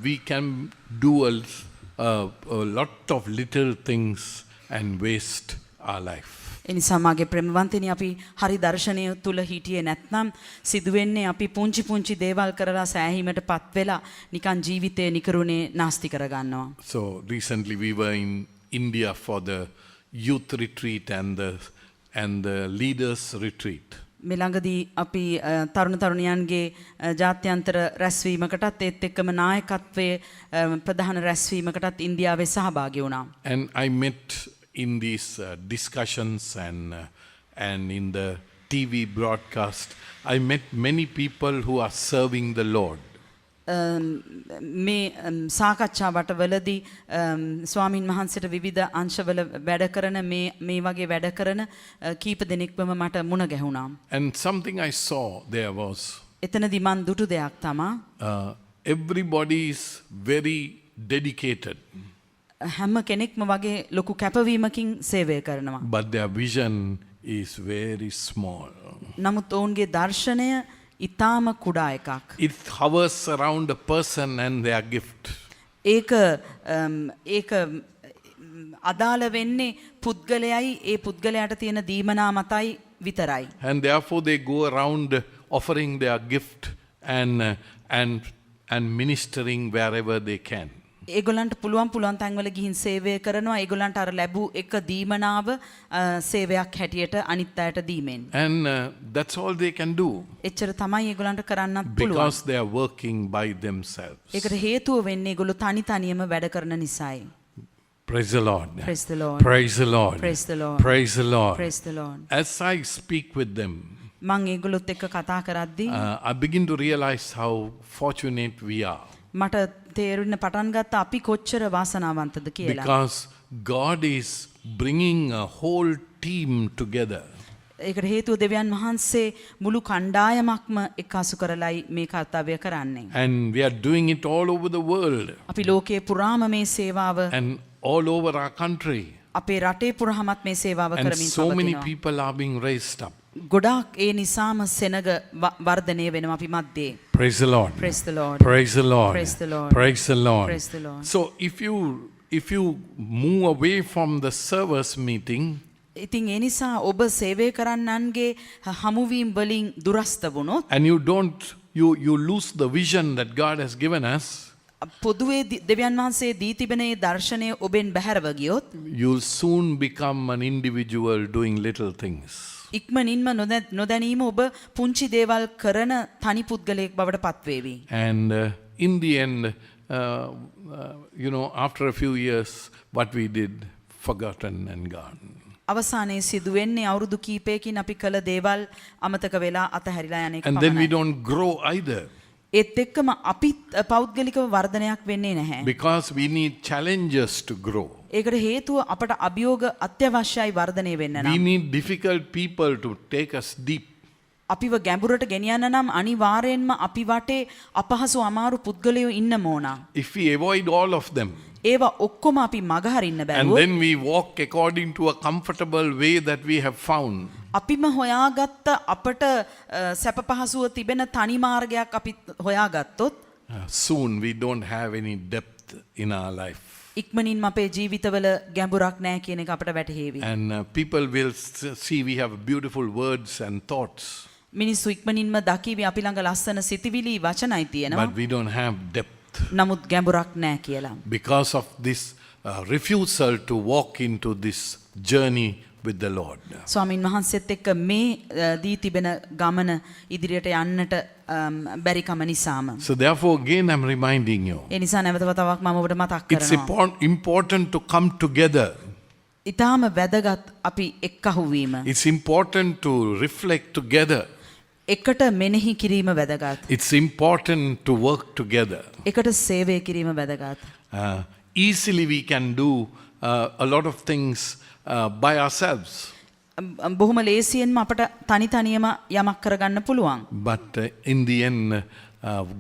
[SPEAKER 10] we can do a lot of little things and waste our life.
[SPEAKER 1] ඒ නිසා මාගේ ප්‍රේමවන්තනි අපි හරි දර්ශනය තුල හිටියේ නැත්නම් සිදුවෙන්නේ අපි පුංචි පුංචි දේවල් කරලා සෑහීමටපත් වෙලා නිකන් ජීවිතේ නිකරුණේ නාස්ති කරගන්නවා.
[SPEAKER 10] So recently we were in India for the youth retreat and the leaders retreat.
[SPEAKER 1] මේ ළඟදී අපි තරුණ තරුණියන්ගේ ජාත්‍යන්තර රැස්වීමකටත් ඒත් එක්කම නායකත්වයේ ප්‍රධාන රැස්වීමකටත් ඉන්දියාවේ සහභාගී වුණා.
[SPEAKER 10] And I met in these discussions and in the TV broadcast, I met many people who are serving the Lord.
[SPEAKER 1] මේ සාකච්ඡා වටවලදී ස්වාමින් වහන්සේට විවිධ අංශවල වැඩ කරන මේ වගේ වැඩ කරන කීප දෙනෙක්වම මට මුණ ගැහුණා.
[SPEAKER 10] And something I saw there was
[SPEAKER 1] එතනදී මන් දුටු දෙයක් තමා
[SPEAKER 10] everybody is very dedicated.
[SPEAKER 1] හැම කෙනෙක්ම වගේ ලොකු කැපවීමකින් සේවය කරනවා.
[SPEAKER 10] But their vision is very small.
[SPEAKER 1] නමුත් ඔවුන්ගේ දර්ශනය ඊටාම කුඩා එකක්.
[SPEAKER 10] It hovers around a person and their gift.
[SPEAKER 1] ඒක අදාළ වෙන්නේ පුද්ගලයයි ඒ පුද්ගලයාට තියෙන දීමනා මතයි විතරයි.
[SPEAKER 10] And therefore they go around offering their gift and ministering wherever they can.
[SPEAKER 1] ඒගොල්ලන්ට පුළුවන් තැන්වල ගිහින් සේවය කරනවා. ඒගොල්ලන්ට අර ලැබූ එක දීමනාව සේවයක් හැටියට අනිත් අයට දීමෙන්.
[SPEAKER 10] And that's all they can do.
[SPEAKER 1] එච්චර තමයි ඒගොල්ලන්ට කරන්නත් පුළුවන්.
[SPEAKER 10] Because they are working by themselves.
[SPEAKER 1] ඒකට හේතුව වෙන්නේ ඒගොල්ලෝ තනියම වැඩ කරන නිසායි.
[SPEAKER 10] Praise the Lord.
[SPEAKER 1] Praise the Lord.
[SPEAKER 10] Praise the Lord.
[SPEAKER 1] Praise the Lord.
[SPEAKER 10] Praise the Lord.
[SPEAKER 1] Praise the Lord.
[SPEAKER 10] As I speak with them,
[SPEAKER 1] මම ඒගොල්ලොත් එක්ක කතා කරද්දී
[SPEAKER 10] I begin to realize how fortunate we are.
[SPEAKER 1] මට තේරුණ පටන් ගත්තා අපි කොච්චර වාසනාවන්තද කියලා.
[SPEAKER 10] Because God is bringing a whole team together.
[SPEAKER 1] ඒකට හේතුව දෙවියන් වහන්සේ මුළු කණ්ඩායමක්ම එක්කාසු කරලයි මේ කර්තව්‍ය කරන්නේ.
[SPEAKER 10] And we are doing it all over the world.
[SPEAKER 1] අපි ලෝකයේ පුරාම මේ සේවාව
[SPEAKER 10] And all over our country.
[SPEAKER 1] අපේ රටේ පුරාමත් මේ සේවාව
[SPEAKER 10] And
[SPEAKER 1] කරමින්
[SPEAKER 10] so many
[SPEAKER 1] පවතිනවා.
[SPEAKER 10] people are being raised up.
[SPEAKER 1] ගොඩාක් ඒ නිසාම සෙනග වර්ධනය වෙනවා අපි මැද්දේ.
[SPEAKER 10] Praise the Lord.
[SPEAKER 1] Praise the Lord.
[SPEAKER 10] Praise the Lord.
[SPEAKER 1] Praise the Lord.
[SPEAKER 10] Praise the Lord.
[SPEAKER 1] Praise the Lord.
[SPEAKER 10] So if you move away from the service meeting,
[SPEAKER 1] ඉතින් ඒ නිසා ඔබ සේවය කරන්නන්ගේ හමුවීම් වලින් දුරස්ත වුණොත්
[SPEAKER 10] and you lose the vision that God has given us,
[SPEAKER 1] පොදුවේ දෙවියන් වහන්සේ දී තිබෙන ඒ දර්ශනය ඔබෙන් බැහැරව ගියොත්
[SPEAKER 10] you'll soon become an individual doing little things.
[SPEAKER 1] ඉක්මනින්ම නොදැනීම ඔබ පුංචි දේවල් කරන තනි පුද්ගලයෙක් බවට පත්වේවි.
[SPEAKER 10] And in the end, after a few years, what we did, forgotten and gone.
[SPEAKER 1] අවසානයේ සිදුවෙන්නේ අවුරුදු කීපයකින් අපි කළ දේවල් අමතක වෙලා අතහැරිලා යන එක
[SPEAKER 10] And then we
[SPEAKER 1] පමණයි.
[SPEAKER 10] don't grow either.
[SPEAKER 1] ඒත් එක්කම අපිත් පෞද්ගලිකව වර්ධනයක් වෙන්නේ නැහැ.
[SPEAKER 10] Because we need challenges to grow.
[SPEAKER 1] ඒකට හේතුව අපට අභියෝග අත්‍යවශ්‍යයි වර්ධනය වෙන්න
[SPEAKER 10] We
[SPEAKER 1] නම්.
[SPEAKER 10] need difficult people to take us deep.
[SPEAKER 1] අපිව ගැඹුරට ගෙනියන්න නම් අනිවාර්යෙන්ම අපි වටේ අපහසු අමාරු පුද්ගලයෝ ඉන්න ඕන.
[SPEAKER 10] If we avoid all of them,
[SPEAKER 1] ඒවා ඔක්කොම අපි මගහරින්න
[SPEAKER 10] and
[SPEAKER 1] බැරුවොත්
[SPEAKER 10] then we walk according to a comfortable way that we have found,
[SPEAKER 1] අපිම හොයාගත්ත අපට සැප පහසුව තිබෙන තනි මාර්ගයක් අපි හොයාගත්තොත්
[SPEAKER 10] soon we don't have any depth in our life.
[SPEAKER 1] ඉක්මනින්ම අපේ ජීවිතවල ගැඹුරක් නැහැ කියන එක අපට වැටහෙවි.
[SPEAKER 10] And people will see we have beautiful words and thoughts,
[SPEAKER 1] මිනිස්සු ඉක්මනින්ම දකිවි අපි ළඟ ලස්සන සිතිවිලි වචනයි තියෙනවා.
[SPEAKER 10] but we don't have depth.
[SPEAKER 1] නමුත් ගැඹුරක් නැහැ කියලා.
[SPEAKER 10] Because of this refusal to walk into this journey with the Lord.
[SPEAKER 11] ස්වාමින් වහන්සේත් එක්ක මේ දී තිබෙන ගමන ඉදිරියට යන්නට බැරිකම නිසාම.
[SPEAKER 10] So therefore again I'm reminding you.
[SPEAKER 11] ඒ නිසා නැවත වතාවක් මම ඔබට මතක්
[SPEAKER 10] It's
[SPEAKER 11] කරනවා.
[SPEAKER 10] important to come together.
[SPEAKER 11] ඊටාම වැදගත් අපි එක්කහු වීම.
[SPEAKER 10] It's important to reflect together.
[SPEAKER 11] එකට මෙනෙහි කිරීම වැදගත්.
[SPEAKER 10] It's important to work together.
[SPEAKER 11] එකට සේවය කිරීම වැදගත්.
[SPEAKER 10] Easily we can do a lot of things by ourselves.
[SPEAKER 11] බොහොම ලේසියෙන්ම අපට තනි තනියම යමක් කරගන්න පුළුවන්.
[SPEAKER 10] But in the end,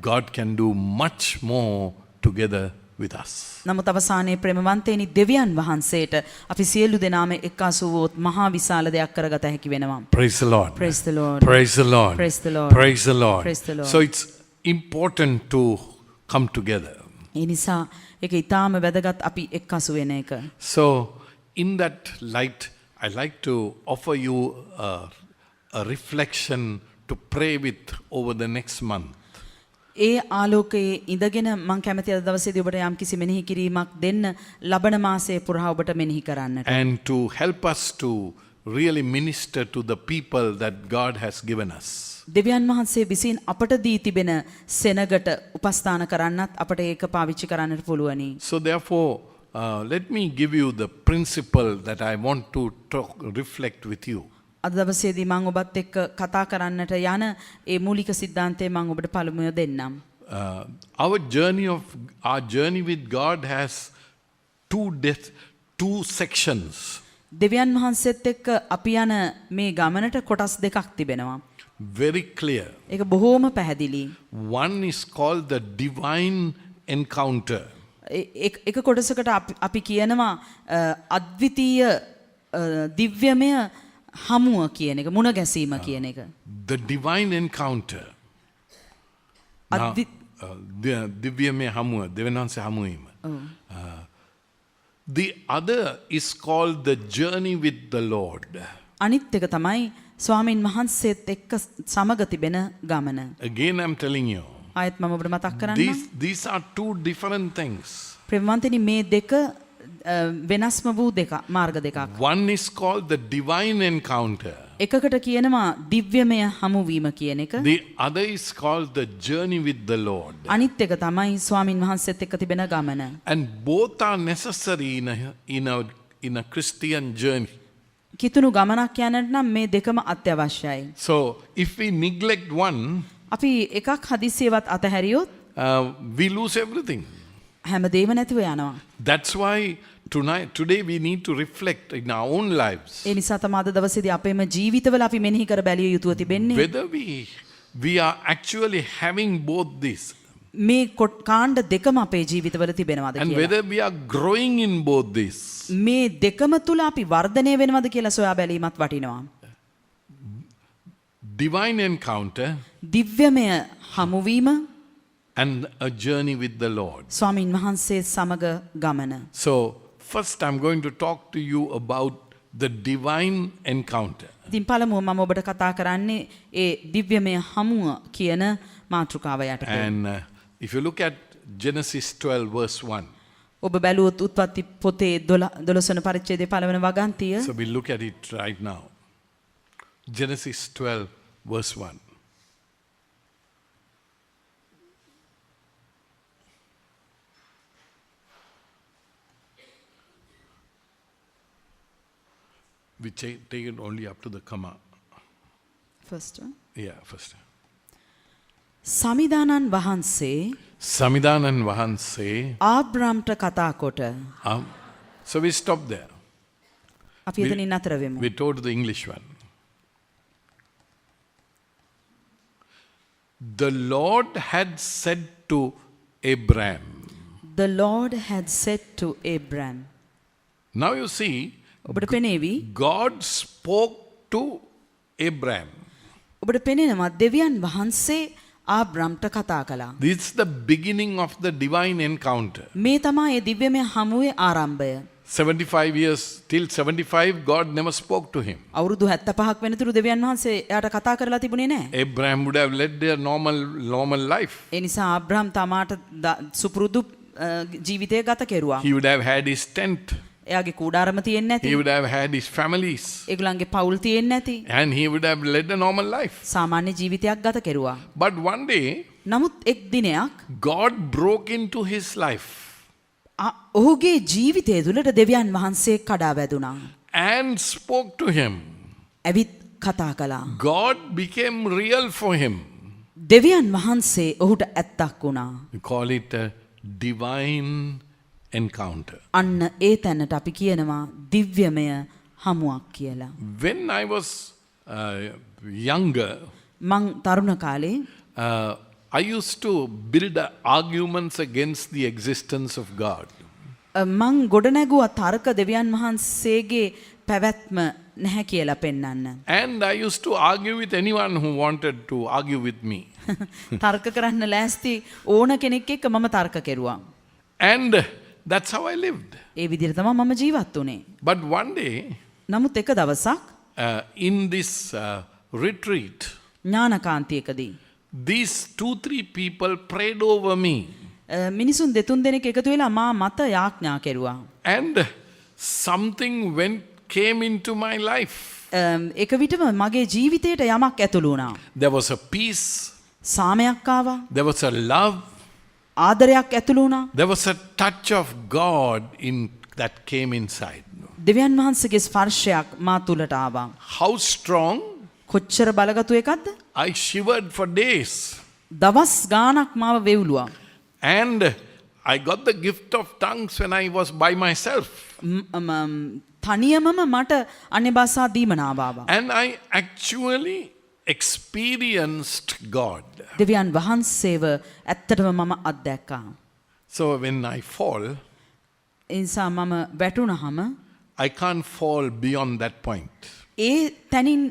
[SPEAKER 10] God can do much more together with us.
[SPEAKER 11] නමුත් අවසානයේ ප්‍රේමවන්තයනි දෙවියන් වහන්සේට අපි සියලු දෙනාම එක්කාසු වූත් මහා විශාල දෙයක් කරගත හැකි වෙනවා.
[SPEAKER 10] Praise the Lord.
[SPEAKER 11] Praise the Lord.
[SPEAKER 10] Praise the Lord.
[SPEAKER 11] Praise the Lord.
[SPEAKER 10] Praise the Lord.
[SPEAKER 11] Praise the Lord.
[SPEAKER 10] So it's important to come together.
[SPEAKER 11] ඒ නිසා ඒක ඊටාම වැදගත් අපි එක්කාසු වෙන එක.
[SPEAKER 10] So in that light, I like to offer you a reflection to pray with over the next month.
[SPEAKER 11] ඒ ආලෝකයේ ඉඳගෙන මම කැමති අද දවසේදී ඔබට යම් කිසි මෙනෙහි කිරීමක් දෙන්න ලබන මාසයේ පුරා ඔබට මෙනෙහි කරන්නට.
[SPEAKER 10] And to help us to really minister to the people that God has given us.
[SPEAKER 11] දෙවියන් වහන්සේ විසින් අපට දී තිබෙන සෙනගට උපස්ථාන කරන්නත් අපට ඒක පාවිච්චි කරන්නට පුළුවනි.
[SPEAKER 10] So therefore, let me give you the principle that I want to reflect with you.
[SPEAKER 11] අද දවසේදී මම ඔබත් එක්ක කතා කරන්නට යන ඒ මූලික සිද්ධාන්තය මම ඔබට පළමුව දෙන්නම්.
[SPEAKER 10] Our journey with God has two sections.
[SPEAKER 11] දෙවියන් වහන්සේත් එක්ක අපි යන මේ ගමනට කොටස් දෙකක් තිබෙනවා.
[SPEAKER 10] Very clear.
[SPEAKER 11] ඒක බොහෝම පැහැදිලි.
[SPEAKER 10] One is called the divine encounter.
[SPEAKER 11] එක කොටසකට අපි කියනවා අද්විතීය දිව්‍යමය හමුව කියන එක මුණ ගැසීම කියන එක.
[SPEAKER 10] The divine encounter. දිව්‍යමය හමුව දෙවියන්වහන්සේ හමුවීම. The other is called the journey with the Lord.
[SPEAKER 11] අනිත් එක තමයි ස්වාමින් වහන්සේත් එක්ක සමග තිබෙන ගමන.
[SPEAKER 10] Again I'm telling you.
[SPEAKER 11] ආයත් මම ඔබට මතක් කරන්නම්.
[SPEAKER 10] These are two different things.
[SPEAKER 11] ප්‍රේමවන්තනි මේ දෙක වෙනස්ම වූ මාර්ග දෙකක්.
[SPEAKER 10] One is called the divine encounter.
[SPEAKER 11] එකකට කියනවා දිව්‍යමය හමුවීම කියන එක.
[SPEAKER 10] The other is called the journey with the Lord.
[SPEAKER 11] අනිත් එක තමයි ස්වාමින් වහන්සේත් එක්ක තිබෙන ගමන.
[SPEAKER 10] And both are necessary in a Christian journey.
[SPEAKER 11] කිතුණු ගමනක් යන්නට නම් මේ දෙකම අත්‍යවශ්‍යයි.
[SPEAKER 10] So if we neglect one,
[SPEAKER 11] අපි එකක් හදිසියවත් අතහැරියොත්
[SPEAKER 10] we lose everything.
[SPEAKER 11] හැමදේම නැතිව යනවා.
[SPEAKER 10] That's why today we need to reflect in our own lives.
[SPEAKER 11] ඒ නිසා තමයි අද දවසේදී අපේම ජීවිතවල අපි මෙනෙහි කර බැලිය යුතුව තිබෙන්නේ.
[SPEAKER 10] Whether we are actually having both this.
[SPEAKER 11] මේ කාණ්ඩ දෙකම අපේ ජීවිතවල තිබෙනවද
[SPEAKER 10] And
[SPEAKER 11] කියලා.
[SPEAKER 10] whether we are growing in both this.
[SPEAKER 11] මේ දෙකම තුල අපි වර්ධනය වෙනවද කියලා සොයා බැලීමත් වටිනවා.
[SPEAKER 10] Divine encounter.
[SPEAKER 11] දිව්‍යමය හමුවීම
[SPEAKER 10] And a journey with the Lord.
[SPEAKER 11] ස්වාමින් වහන්සේ සමග ගමන.
[SPEAKER 10] So first I'm going to talk to you about the divine encounter.
[SPEAKER 11] ඉතින් පළමුව මම ඔබට කතා කරන්නේ ඒ දිව්‍යමය හමුව කියන මාතෘකාව යටතේ.
[SPEAKER 10] And if you look at Genesis 12 verse 1.
[SPEAKER 11] ඔබ බැලුවොත් උත්පත්ති පොතේ 12 වන පරිච්ඡේදයේ පළවෙනි වගන්තිය.
[SPEAKER 10] So we'll look at it right now. Genesis 12 verse 1. We take it only up to the comma.
[SPEAKER 11] First one.
[SPEAKER 10] Yeah, first.
[SPEAKER 11] සමිදානන් වහන්සේ
[SPEAKER 10] සමිදානන් වහන්සේ
[SPEAKER 11] ආබ්‍රාම්ට කතා කොට.
[SPEAKER 10] So we stop there.
[SPEAKER 11] අපි එතනින් නතර වෙමු.
[SPEAKER 10] We go to the English one. The Lord had said to Abraham.
[SPEAKER 11] The Lord had said to Abraham.
[SPEAKER 10] Now you see,
[SPEAKER 11] ඔබට පෙනේවි
[SPEAKER 10] God spoke to Abraham.
[SPEAKER 11] ඔබට පෙනෙනවා දෙවියන් වහන්සේ ආබ්‍රාම්ට කතා කළා.
[SPEAKER 10] This is the beginning of the divine encounter.
[SPEAKER 11] මේ තමයි ඒ දිව්‍යමය හමුවේ ආරම්භය.
[SPEAKER 10] 75 years till 75 God never spoke to him.
[SPEAKER 11] අවුරුදු 75ක් වෙනතුරු දෙවියන් වහන්සේ එයාට කතා කරලා තිබුණේ නැහැ.
[SPEAKER 10] Abraham would have led their normal life.
[SPEAKER 11] ඒ නිසා ආබ්‍රාම් තමාට සුපුරුදු ජීවිතය ගත කෙරුවා.
[SPEAKER 10] He would have had his tent.
[SPEAKER 11] එයාගේ කූඩාරම තියෙන්නේ නැති.
[SPEAKER 10] He would have had his families.
[SPEAKER 11] ඒගොල්ලන්ගේ පවුල් තියෙන්නේ නැති.
[SPEAKER 10] And he would have led a normal life.
[SPEAKER 11] සාමාන්‍ය ජීවිතයක් ගත කෙරුවා.
[SPEAKER 10] But one day,
[SPEAKER 11] නමුත් එක් දිනයක්
[SPEAKER 10] God broke into his life
[SPEAKER 11] ඔහුගේ ජීවිතය තුළට දෙවියන් වහන්සේ කඩා වැදුනා.
[SPEAKER 10] and spoke to him.
[SPEAKER 11] ඇවිත් කතා කළා.
[SPEAKER 10] God became real for him.
[SPEAKER 11] දෙවියන් වහන්සේ ඔහුට ඇත්තක් වුණා.
[SPEAKER 10] We call it a divine encounter.
[SPEAKER 11] අන්න ඒ තැනට අපි කියනවා දිව්‍යමය හමුවක් කියලා.
[SPEAKER 10] When I was younger,
[SPEAKER 11] මං තරුණ කාලේ
[SPEAKER 10] I used to build arguments against the existence of God.
[SPEAKER 11] මං ගොඩනැගුවා තර්ක දෙවියන් වහන්සේගේ පැවැත්ම නැහැ කියලා පෙන්වන්න.
[SPEAKER 10] And I used to argue with anyone who wanted to argue with me.
[SPEAKER 11] තර්ක කරන්න ලෑස්ති ඕන කෙනෙක් එක්ක මම තර්ක කෙරුවා.
[SPEAKER 10] And that's how I lived.
[SPEAKER 11] ඒ විදිහට තමයි මම ජීවත් වුණේ.
[SPEAKER 10] But one day,
[SPEAKER 11] නමුත් එක දවසක්
[SPEAKER 10] in this retreat,
[SPEAKER 11] ඥානකාන්තියකදී
[SPEAKER 10] these 2-3 people prayed over me.
[SPEAKER 11] මිනිසුන් දෙතුන් දෙනෙක් එකතු වෙලා මා මත යාඥා කෙරුවා.
[SPEAKER 10] And something came into my life.
[SPEAKER 11] එක විටම මගේ ජීවිතයට යමක් ඇතුළු වුණා.
[SPEAKER 10] There was a peace.
[SPEAKER 11] සාමයක් ආවා.
[SPEAKER 10] There was a love.
[SPEAKER 11] ආදරයක් ඇතුළු වුණා.
[SPEAKER 10] There was a touch of God that came inside.
[SPEAKER 11] දෙවියන් වහන්සේගේ ස්පර්ශයක් මා තුලට ආවා.
[SPEAKER 10] How strong?
[SPEAKER 11] කොච්චර බලගතු එකක්ද?
[SPEAKER 10] I shivered for days.
[SPEAKER 11] දවස් ගාණක් මාව වෙවුලුවා.
[SPEAKER 10] And I got the gift of tongues when I was by myself.
[SPEAKER 11] තනියමම මට අන්‍ය භාෂා දීමනාව ආවා.
[SPEAKER 10] And I actually experienced God.
[SPEAKER 11] දෙවියන් වහන්සේව ඇත්තටම මම අත්දැක්කා.
[SPEAKER 10] So when I fall,
[SPEAKER 11] ඒ නිසා මම වැටුණාම
[SPEAKER 10] I can't fall beyond that point.
[SPEAKER 11] ඒ තැනින්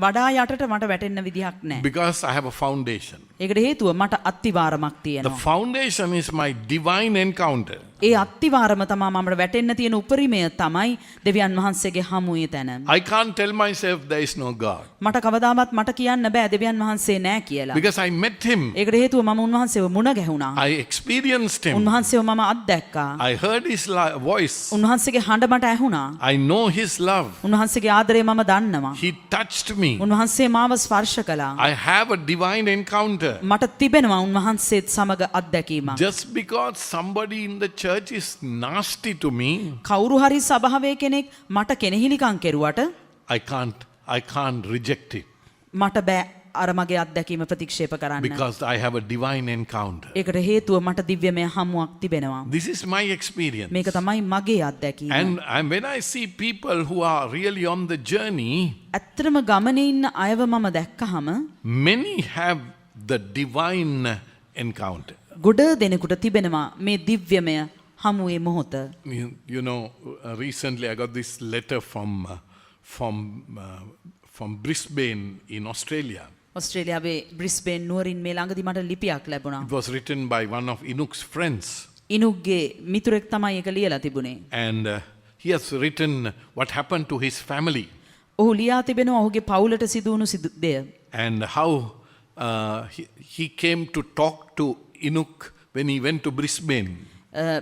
[SPEAKER 11] වඩා යටට මට වැටෙන්න විදිහක් නැහැ.
[SPEAKER 10] Because I have a foundation.
[SPEAKER 11] ඒකට හේතුව මට අත්තිවාරමක්
[SPEAKER 10] The
[SPEAKER 11] තියෙනවා.
[SPEAKER 10] foundation is my divine encounter.
[SPEAKER 11] ඒ අත්තිවාරම තමයි මමට වැටෙන්න තියෙන උපරිමය තමයි දෙවියන් වහන්සේගේ හමුවේ තැන.
[SPEAKER 10] I can't tell myself there is no God.
[SPEAKER 11] මට කවදාවත් මට කියන්න බෑ දෙවියන් වහන්සේ නැහැ කියලා.
[SPEAKER 10] Because I met him.
[SPEAKER 11] ඒකට හේතුව මම උන්වහන්සේව මුණ ගැහුණා.
[SPEAKER 10] I experienced him.
[SPEAKER 11] උන්වහන්සේව මම අත්දැක්කා.
[SPEAKER 10] I heard his voice.
[SPEAKER 11] උන්වහන්සේගේ හඬ මට ඇහුණා.
[SPEAKER 10] I know his love.
[SPEAKER 11] උන්වහන්සේගේ ආදරය මම දන්නවා.
[SPEAKER 10] He touched me.
[SPEAKER 11] උන්වහන්සේ මාව ස්පර්ශ කළා.
[SPEAKER 10] I have a divine encounter.
[SPEAKER 11] මට තිබෙනවා උන්වහන්සේත් සමග අත්දැකීමක්.
[SPEAKER 10] Just because somebody in the church is nasty to me,
[SPEAKER 11] කවුරු හරි සභාවේ කෙනෙක් මට කෙනෙහිලිකම් කෙරුවට
[SPEAKER 10] I can't reject it.
[SPEAKER 11] මට බෑ අර මගේ අත්දැකීම ප්‍රතික්ෂේප කරන්න.
[SPEAKER 10] Because I have a divine encounter.
[SPEAKER 11] ඒකට හේතුව මට දිව්‍යමය හමුවක් තිබෙනවා.
[SPEAKER 10] This is my experience.
[SPEAKER 11] මේක තමයි මගේ අත්දැකීම.
[SPEAKER 10] And when I see people who are really on the journey,
[SPEAKER 11] ඇත්තටම ගමනේ ඉන්න අයව මම දැක්කහම
[SPEAKER 10] many have the divine encounter.
[SPEAKER 11] ගොඩ දෙනෙකුට තිබෙනවා මේ දිව්‍යමය හමුවේ මොහොත.
[SPEAKER 10] You know, recently I got this letter from Brisbane in Australia.
[SPEAKER 11] ඔස්ට්‍රේලියාවේ බ්‍රිස්බේන් නුවරින් මේ ළඟදි මට ලිපියක් ලැබුණා.
[SPEAKER 10] It was written by one of Inuk's friends.
[SPEAKER 11] ඉනුක්ගේ මිතුරෙක් තමයි ඒක ලියලා තිබුණේ.
[SPEAKER 10] And he has written what happened to his family.
[SPEAKER 11] ඔහු ලියා තිබෙනවා ඔහුගේ පවුලට සිදුවුණු දෙය.
[SPEAKER 10] And how he came to talk to Inuk when he went to Brisbane.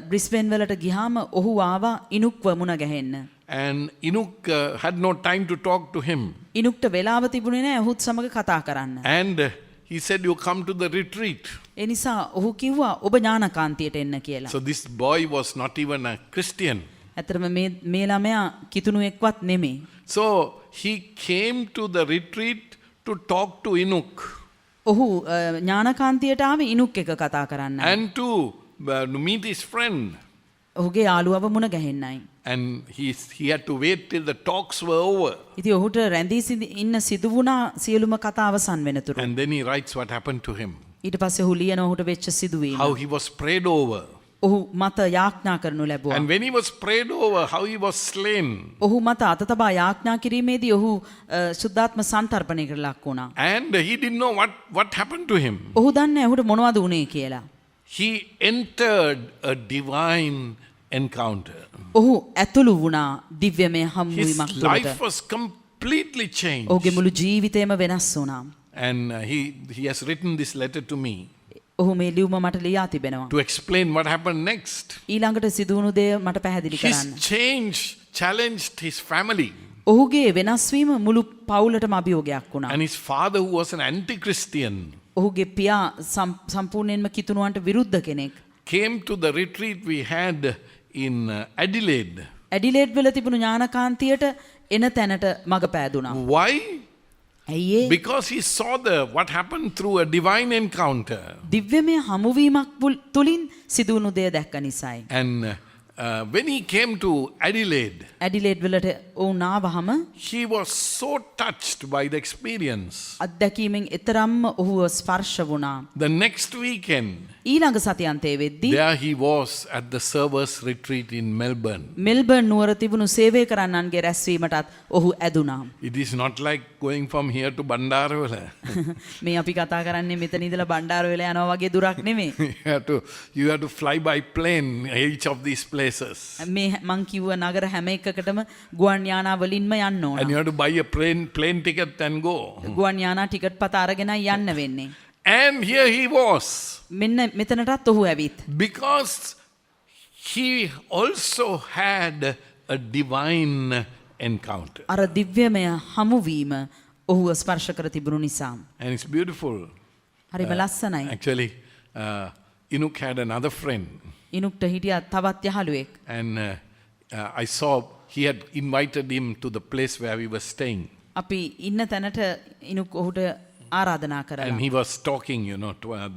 [SPEAKER 11] Brisbane වලට ගියාම ඔහු ආවා ඉනුක්ව මුණ ගැහෙන්න.
[SPEAKER 10] And Inuk had no time to talk to him.
[SPEAKER 11] ඉනුක්ට වෙලාව තිබුණේ නැහැ ඔහුත් සමග කතා කරන්න.
[SPEAKER 10] And he said, you come to the retreat.
[SPEAKER 11] ඒ නිසා ඔහු කිව්වා ඔබ ඥානකාන්තියට එන්න කියලා.
[SPEAKER 10] So this boy was not even a Christian.
[SPEAKER 11] ඇත්තටම මේ ළමයා කිතුණුවෙක්වත් නෙමෙයි.
[SPEAKER 10] So he came to the retreat to talk to Inuk.
[SPEAKER 11] ඔහු ඥානකාන්තියට ආවේ ඉනුක් එක කතා කරන්න.
[SPEAKER 10] And to meet his friend.
[SPEAKER 11] ඔහුගේ යාළුවව මුණ ගැහෙන්නයි.
[SPEAKER 10] And he had to wait till the talks were over.
[SPEAKER 11] ඉතින් ඔහුට රැඳී ඉන්න සිදු වුණා සියලුම කතා අවසන් වෙනතුරු.
[SPEAKER 10] And then he writes what happened to him.
[SPEAKER 11] ඊට පස්සේ ඔහු ලියන ඔහුට වෙච්ච සිදුවීම.
[SPEAKER 10] How he was prayed over.
[SPEAKER 11] ඔහු මත යාඥා කරනු ලැබුවා.
[SPEAKER 10] And when he was prayed over, how he was slain.
[SPEAKER 11] ඔහු මත අත තබා යාඥා කිරීමේදී ඔහු සුද්ධාත්ම සන්තරපණයකට ලක් වුණා.
[SPEAKER 10] And he didn't know what happened to him.
[SPEAKER 11] ඔහු දන්නේ ඔහුට මොනවද වුනේ කියලා.
[SPEAKER 10] He entered a divine encounter.
[SPEAKER 11] ඔහු ඇතුළු වුණා දිව්‍යමය හමුවීමක්
[SPEAKER 10] His
[SPEAKER 11] තුළට.
[SPEAKER 10] life was completely changed.
[SPEAKER 11] ඔහුගේ මුළු ජීවිතේම වෙනස් වුණා.
[SPEAKER 10] And he has written this letter to me.
[SPEAKER 11] ඔහු මේ ලියුම මට ලියා තිබෙනවා.
[SPEAKER 10] to explain what happened next.
[SPEAKER 11] ඊළඟට සිදුවුණු දේ මට පැහැදිලි
[SPEAKER 10] His
[SPEAKER 11] කරන්න.
[SPEAKER 10] change challenged his family.
[SPEAKER 11] ඔහුගේ වෙනස් වීම මුළු පවුලටම අභියෝගයක් වුණා.
[SPEAKER 10] And his father, who was an anti-Christian,
[SPEAKER 11] ඔහුගේ පියා සම්පූර්ණයෙන්ම කිතුණුවන්ට විරුද්ධ කෙනෙක්.
[SPEAKER 10] came to the retreat we had in Adelaide.
[SPEAKER 11] Adelaide වල තිබුණු ඥානකාන්තියට එන තැනට මඟ පෑදුනා.
[SPEAKER 10] Why?
[SPEAKER 11] ඇයි ඒ?
[SPEAKER 10] Because he saw what happened through a divine encounter.
[SPEAKER 11] දිව්‍යමය හමුවීමක් තුලින් සිදුවුණු දේ දැක්ක නිසායි.
[SPEAKER 10] And when he came to Adelaide,
[SPEAKER 11] Adelaide වලට ඔවුන් ආවහම
[SPEAKER 10] he was so touched by the experience.
[SPEAKER 11] අත්දැකීමෙන් එතරම්ම ඔහුව ස්පර්ශ වුණා.
[SPEAKER 10] The next weekend,
[SPEAKER 11] ඊළඟ සතියන්තයේ වෙද්දී
[SPEAKER 10] there he was at the servers retreat in Melbourne.
[SPEAKER 11] Melbourne නුවර තිබුණු සේවය කරන්නන්ගේ රැස්වීමටත් ඔහු ඇදුනා.
[SPEAKER 10] It is not like going from here to Bandarawala.
[SPEAKER 11] මේ අපි කතා කරන්නේ මෙතන ඉඳලා බණ්ඩාරවෙල යනවා වගේ දුරක් නෙමෙයි.
[SPEAKER 10] you have to fly by plane each of these places.
[SPEAKER 11] මේ මං කිව්ව නගර හැම එකකටම ගුවන් යානා වලින්ම යන්න ඕන.
[SPEAKER 10] And you have to buy a plane ticket and go.
[SPEAKER 11] ගුවන් යානා ටිකට් පත අරගෙනයි යන්න වෙන්නේ.
[SPEAKER 10] And here he was.
[SPEAKER 11] මෙන්න මෙතනටත් ඔහු ඇවිත්.
[SPEAKER 10] Because he also had a divine encounter.
[SPEAKER 11] අර දිව්‍යමය හමුවීම ඔහුව ස්පර්ශ කර තිබුණු නිසා.
[SPEAKER 10] And it's beautiful.
[SPEAKER 11] හරිම ලස්සනයි.
[SPEAKER 10] Actually, Inuk had another friend.
[SPEAKER 11] ඉනුක්ට හිටියා තවත් යහළුවෙක්.
[SPEAKER 10] And I saw he had invited him to the place where we were staying.
[SPEAKER 11] අපි ඉන්න තැනට ඉනුක් ඔහුට ආරාධනා කරලා.
[SPEAKER 10] And he was talking,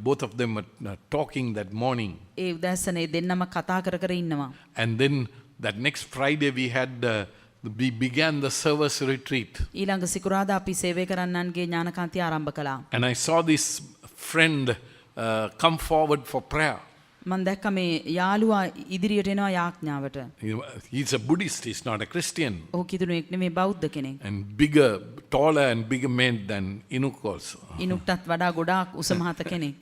[SPEAKER 10] both of them were talking that morning.
[SPEAKER 11] ඒ උදෑසනේ දෙන්නම කතා කර කර ඉන්නවා.
[SPEAKER 10] And then that next Friday we began the service retreat.
[SPEAKER 11] ඊළඟ සිකුරාදා අපි සේවය කරන්නන්ගේ ඥානකාන්තිය ආරම්භ කළා.
[SPEAKER 10] And I saw this friend come forward for prayer.
[SPEAKER 11] මම දැක්ක මේ යාළුවා ඉදිරියට එනවා යාඥාවට.
[SPEAKER 10] He's a Buddhist, he's not a Christian.
[SPEAKER 11] ඔහු කිතුණුවෙක් නෙමෙයි බෞද්ධ කෙනෙක්.
[SPEAKER 10] And bigger, taller and bigger man than Inuk also.
[SPEAKER 11] ඉනුක්ටත් වඩා ගොඩාක් උස මහත කෙනෙක්.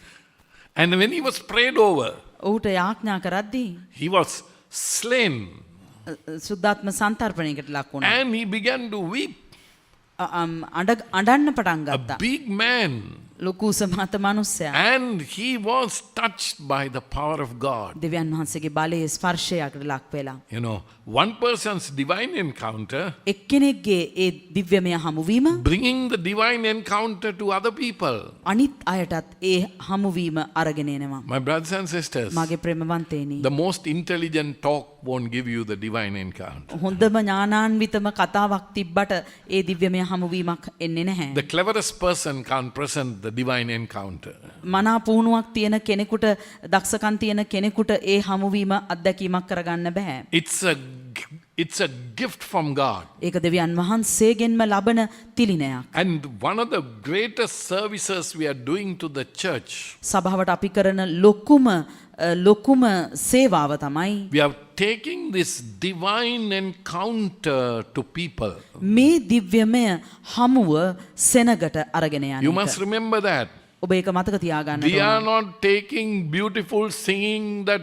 [SPEAKER 10] And when he was prayed over,
[SPEAKER 11] ඔහුට යාඥා කරද්දී
[SPEAKER 10] he was slain.
[SPEAKER 11] සුද්ධාත්ම සන්තර්පණයකට ලක් වුණා.
[SPEAKER 10] And he began to weep.
[SPEAKER 11] අඬන්න පටන්
[SPEAKER 10] A
[SPEAKER 11] ගත්තා.
[SPEAKER 10] big man.
[SPEAKER 11] ලොකු උස මහත මිනිසයා.
[SPEAKER 10] And he was touched by the power of God.
[SPEAKER 11] දෙවියන් වහන්සේගේ බලයේ ස්පර්ශයකට ලක් වෙලා.
[SPEAKER 10] One person's divine encounter,
[SPEAKER 11] එක්කෙනෙක්ගේ A දිව්‍යමය හමුවීම
[SPEAKER 10] bringing the divine encounter to other people.
[SPEAKER 11] අනිත් අයටත් ඒ හමුවීම අරගෙන එනවා.
[SPEAKER 10] My brothers and sisters,
[SPEAKER 11] මගේ ප්‍රේමවන්තේනි.
[SPEAKER 10] the most intelligent talk won't give you the divine encounter.
[SPEAKER 11] හොඳම ඥානාන්විතම කතාවක් තිබ්බට ඒ දිව්‍යමය හමුවීමක් එන්නේ නැහැ.
[SPEAKER 10] The cleverest person can't present the divine encounter.
[SPEAKER 11] මනා පුහුණුවක් තියෙන කෙනෙකුට දක්ෂකම් තියෙන කෙනෙකුට ඒ හමුවීම අත්දැකීමක් කරගන්න බෑ.
[SPEAKER 10] It's a gift from God.
[SPEAKER 11] ඒක දෙවියන් වහන්සේගෙන්ම ලබන තිලිනයක්.
[SPEAKER 10] And one of the greatest services we are doing to the church,
[SPEAKER 11] සභාවට අපි කරන ලොකුම සේවාව තමයි
[SPEAKER 10] we are taking this divine encounter to people.
[SPEAKER 11] මේ දිව්‍යමය හමුව සෙනගට අරගෙන යන
[SPEAKER 10] You
[SPEAKER 11] එක.
[SPEAKER 10] must remember that.
[SPEAKER 11] ඔබ ඒක මතක තියාගන්න
[SPEAKER 10] We are not taking beautiful singing that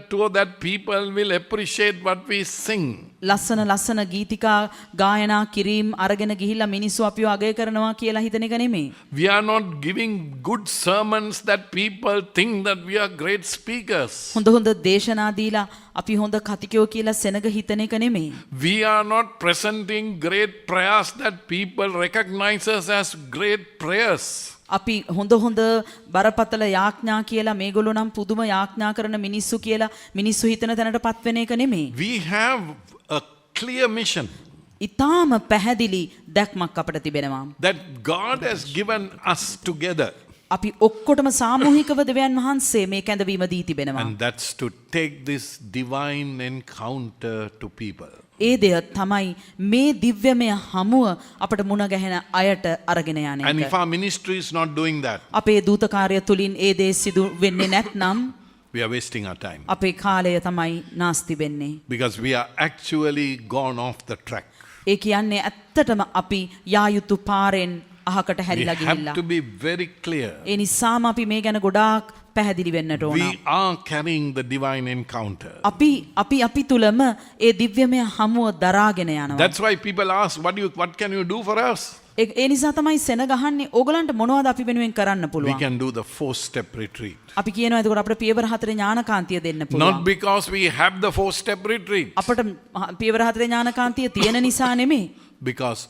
[SPEAKER 10] people will appreciate what we sing.
[SPEAKER 11] ලස්සන ගීතිකා ගායනා කිරීම අරගෙන ගිහිල්ලා මිනිස්සු අපිව අගය කරනවා කියලා හිතන එක නෙමෙයි.
[SPEAKER 10] We are not giving good sermons that people think that we are great speakers.
[SPEAKER 11] හොඳ දේශනා දීලා අපි හොඳ කතිකයෝ කියලා සෙනග හිතන එක නෙමෙයි.
[SPEAKER 10] We are not presenting great prayers that people recognize us as great prayers.
[SPEAKER 11] අපි හොඳ බරපතල යාඥා කියලා මේගොල්ලෝ නම් පුදුම යාඥා කරන මිනිස්සු කියලා මිනිස්සු හිතන තැනට පත්වෙන එක නෙමෙයි.
[SPEAKER 10] We have a clear mission.
[SPEAKER 11] ඊටාම පැහැදිලි දැක්මක් අපිට තිබෙනවා.
[SPEAKER 10] That God has given us together.
[SPEAKER 11] අපි ඔක්කොටම සාමූහිකව දෙවියන් වහන්සේ මේ කැඳවීම දී තිබෙනවා.
[SPEAKER 10] And that's to take this divine encounter to people.
[SPEAKER 11] ඒ දෙය තමයි මේ දිව්‍යමය හමුව අපට මුණ ගැහෙන අයට අරගෙන යන එක.
[SPEAKER 10] And if our ministry is not doing that,
[SPEAKER 11] අපේ දූතකාර්ය තුලින් ඒ දේ සිදු වෙන්නේ නැත්නම්
[SPEAKER 10] we are wasting our time.
[SPEAKER 11] අපේ කාලය තමයි නාස්ති වෙන්නේ.
[SPEAKER 10] Because we are actually gone off the track.
[SPEAKER 11] ඒ කියන්නේ ඇත්තටම අපි යා යුතු පාරෙන් අහකට
[SPEAKER 10] We
[SPEAKER 11] හැරිලා
[SPEAKER 10] have
[SPEAKER 11] ගිහිල්ලා.
[SPEAKER 10] to be very clear.
[SPEAKER 11] ඒ නිසාම අපි මේ ගැන ගොඩාක් පැහැදිලි වෙන්නට ඕන.
[SPEAKER 10] We are carrying the divine encounter.
[SPEAKER 11] අපි තුලම ඒ දිව්‍යමය හමුව දරාගෙන යනවා.
[SPEAKER 10] That's why people ask, what can you do for us?
[SPEAKER 11] ඒ නිසා තමයි සෙන ගහන්නේ ඕගලන්ට මොනවද අපි වෙනුවෙන් කරන්න
[SPEAKER 10] We
[SPEAKER 11] පුළුවන්.
[SPEAKER 10] can do the 4-step retreat.
[SPEAKER 11] අපි කියනවා එතකොට අපිට පියවර 4 ඥානකාන්තිය දෙන්න
[SPEAKER 10] Not
[SPEAKER 11] පුළුවන්.
[SPEAKER 10] because we have the 4-step retreat,
[SPEAKER 11] අපට පියවර 4 ඥානකාන්තිය තියෙන නිසා නෙමෙයි.
[SPEAKER 10] because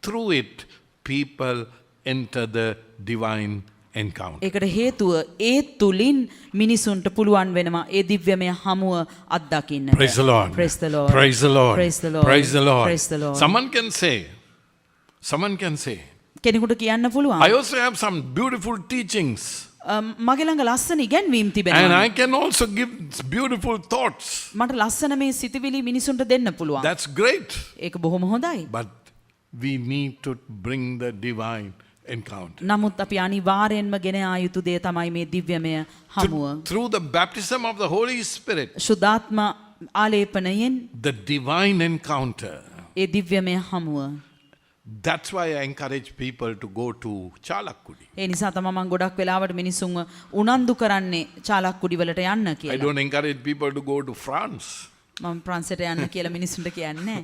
[SPEAKER 10] through it, people enter the divine encounter.
[SPEAKER 11] ඒකට හේතුව ඒ තුලින් මිනිසුන්ට පුළුවන් වෙනවා ඒ දිව්‍යමය හමුව අත්දකින්න.
[SPEAKER 10] Praise the Lord.
[SPEAKER 11] Praise the Lord.
[SPEAKER 10] Praise the Lord.
[SPEAKER 11] Praise the Lord.
[SPEAKER 10] Praise the Lord.
[SPEAKER 11] Praise the Lord.
[SPEAKER 10] Someone can say,
[SPEAKER 11] කෙනෙකුට කියන්න පුළුවන්.
[SPEAKER 10] I also have some beautiful teachings.
[SPEAKER 11] මගේ ළඟ ලස්සන ඉගැන්වීම්
[SPEAKER 10] And
[SPEAKER 11] තිබෙනවා.
[SPEAKER 10] I can also give beautiful thoughts.
[SPEAKER 11] මට ලස්සන මේ සිතුවිලි මිනිසුන්ට දෙන්න පුළුවන්.
[SPEAKER 10] That's great.
[SPEAKER 11] ඒක බොහොම හොඳයි.
[SPEAKER 10] But we need to bring the divine encounter.
[SPEAKER 11] නමුත් අපි අනිවාර්යෙන්ම ගෙන ආ යුතු දේ තමයි මේ දිව්‍යමය හමුව.
[SPEAKER 10] Through the baptism of the Holy Spirit,
[SPEAKER 11] ශුද්ධාත්ම ආලේපනයෙන්
[SPEAKER 10] the divine encounter.
[SPEAKER 11] A දිව්‍යමය හමුව.
[SPEAKER 10] That's why I encourage people to go to Chalakkudi.
[SPEAKER 11] ඒ නිසා තමයි මම ගොඩක් වෙලාවට මිනිසුන්ව උනන්දු කරන්නේ චාලක්කුඩි වලට යන්න
[SPEAKER 10] I
[SPEAKER 11] කියලා.
[SPEAKER 10] don't encourage people to go to France
[SPEAKER 11] මම ප්‍රංශයට යන්න කියලා මිනිසුන්ට කියන්නේ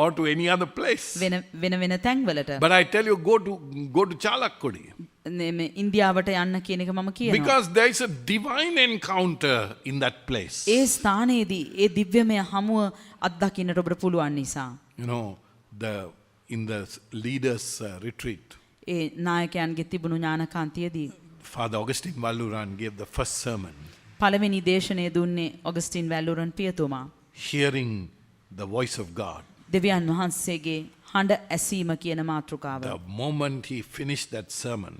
[SPEAKER 10] or to any other place.
[SPEAKER 11] වෙන තැන්වලට.
[SPEAKER 10] But I tell you, go to Chalakkudi.
[SPEAKER 11] මේ ඉන්දියාවට යන්න කියන එක මම කියනවා.
[SPEAKER 10] Because there is a divine encounter in that place.
[SPEAKER 11] ඒ ස්ථානයේදී ඒ දිව්‍යමය හමුව අත්දකින්නට ඔබට පුළුවන් නිසා.
[SPEAKER 10] You know, in the leaders retreat,
[SPEAKER 11] ඒ නායකයන්ගේ තිබුණු ඥානකාන්තියේදී
[SPEAKER 10] Father Augustine Valluran gave the first sermon,
[SPEAKER 11] පළවෙනි දේශනය දුන්නේ ඔගස්ටින් වැල්ලුරන් පියතුමා.
[SPEAKER 10] hearing the voice of God.
[SPEAKER 11] දෙවියන් වහන්සේගේ හඬ ඇසීම කියන මාතෘකාව.
[SPEAKER 10] The moment he finished that sermon,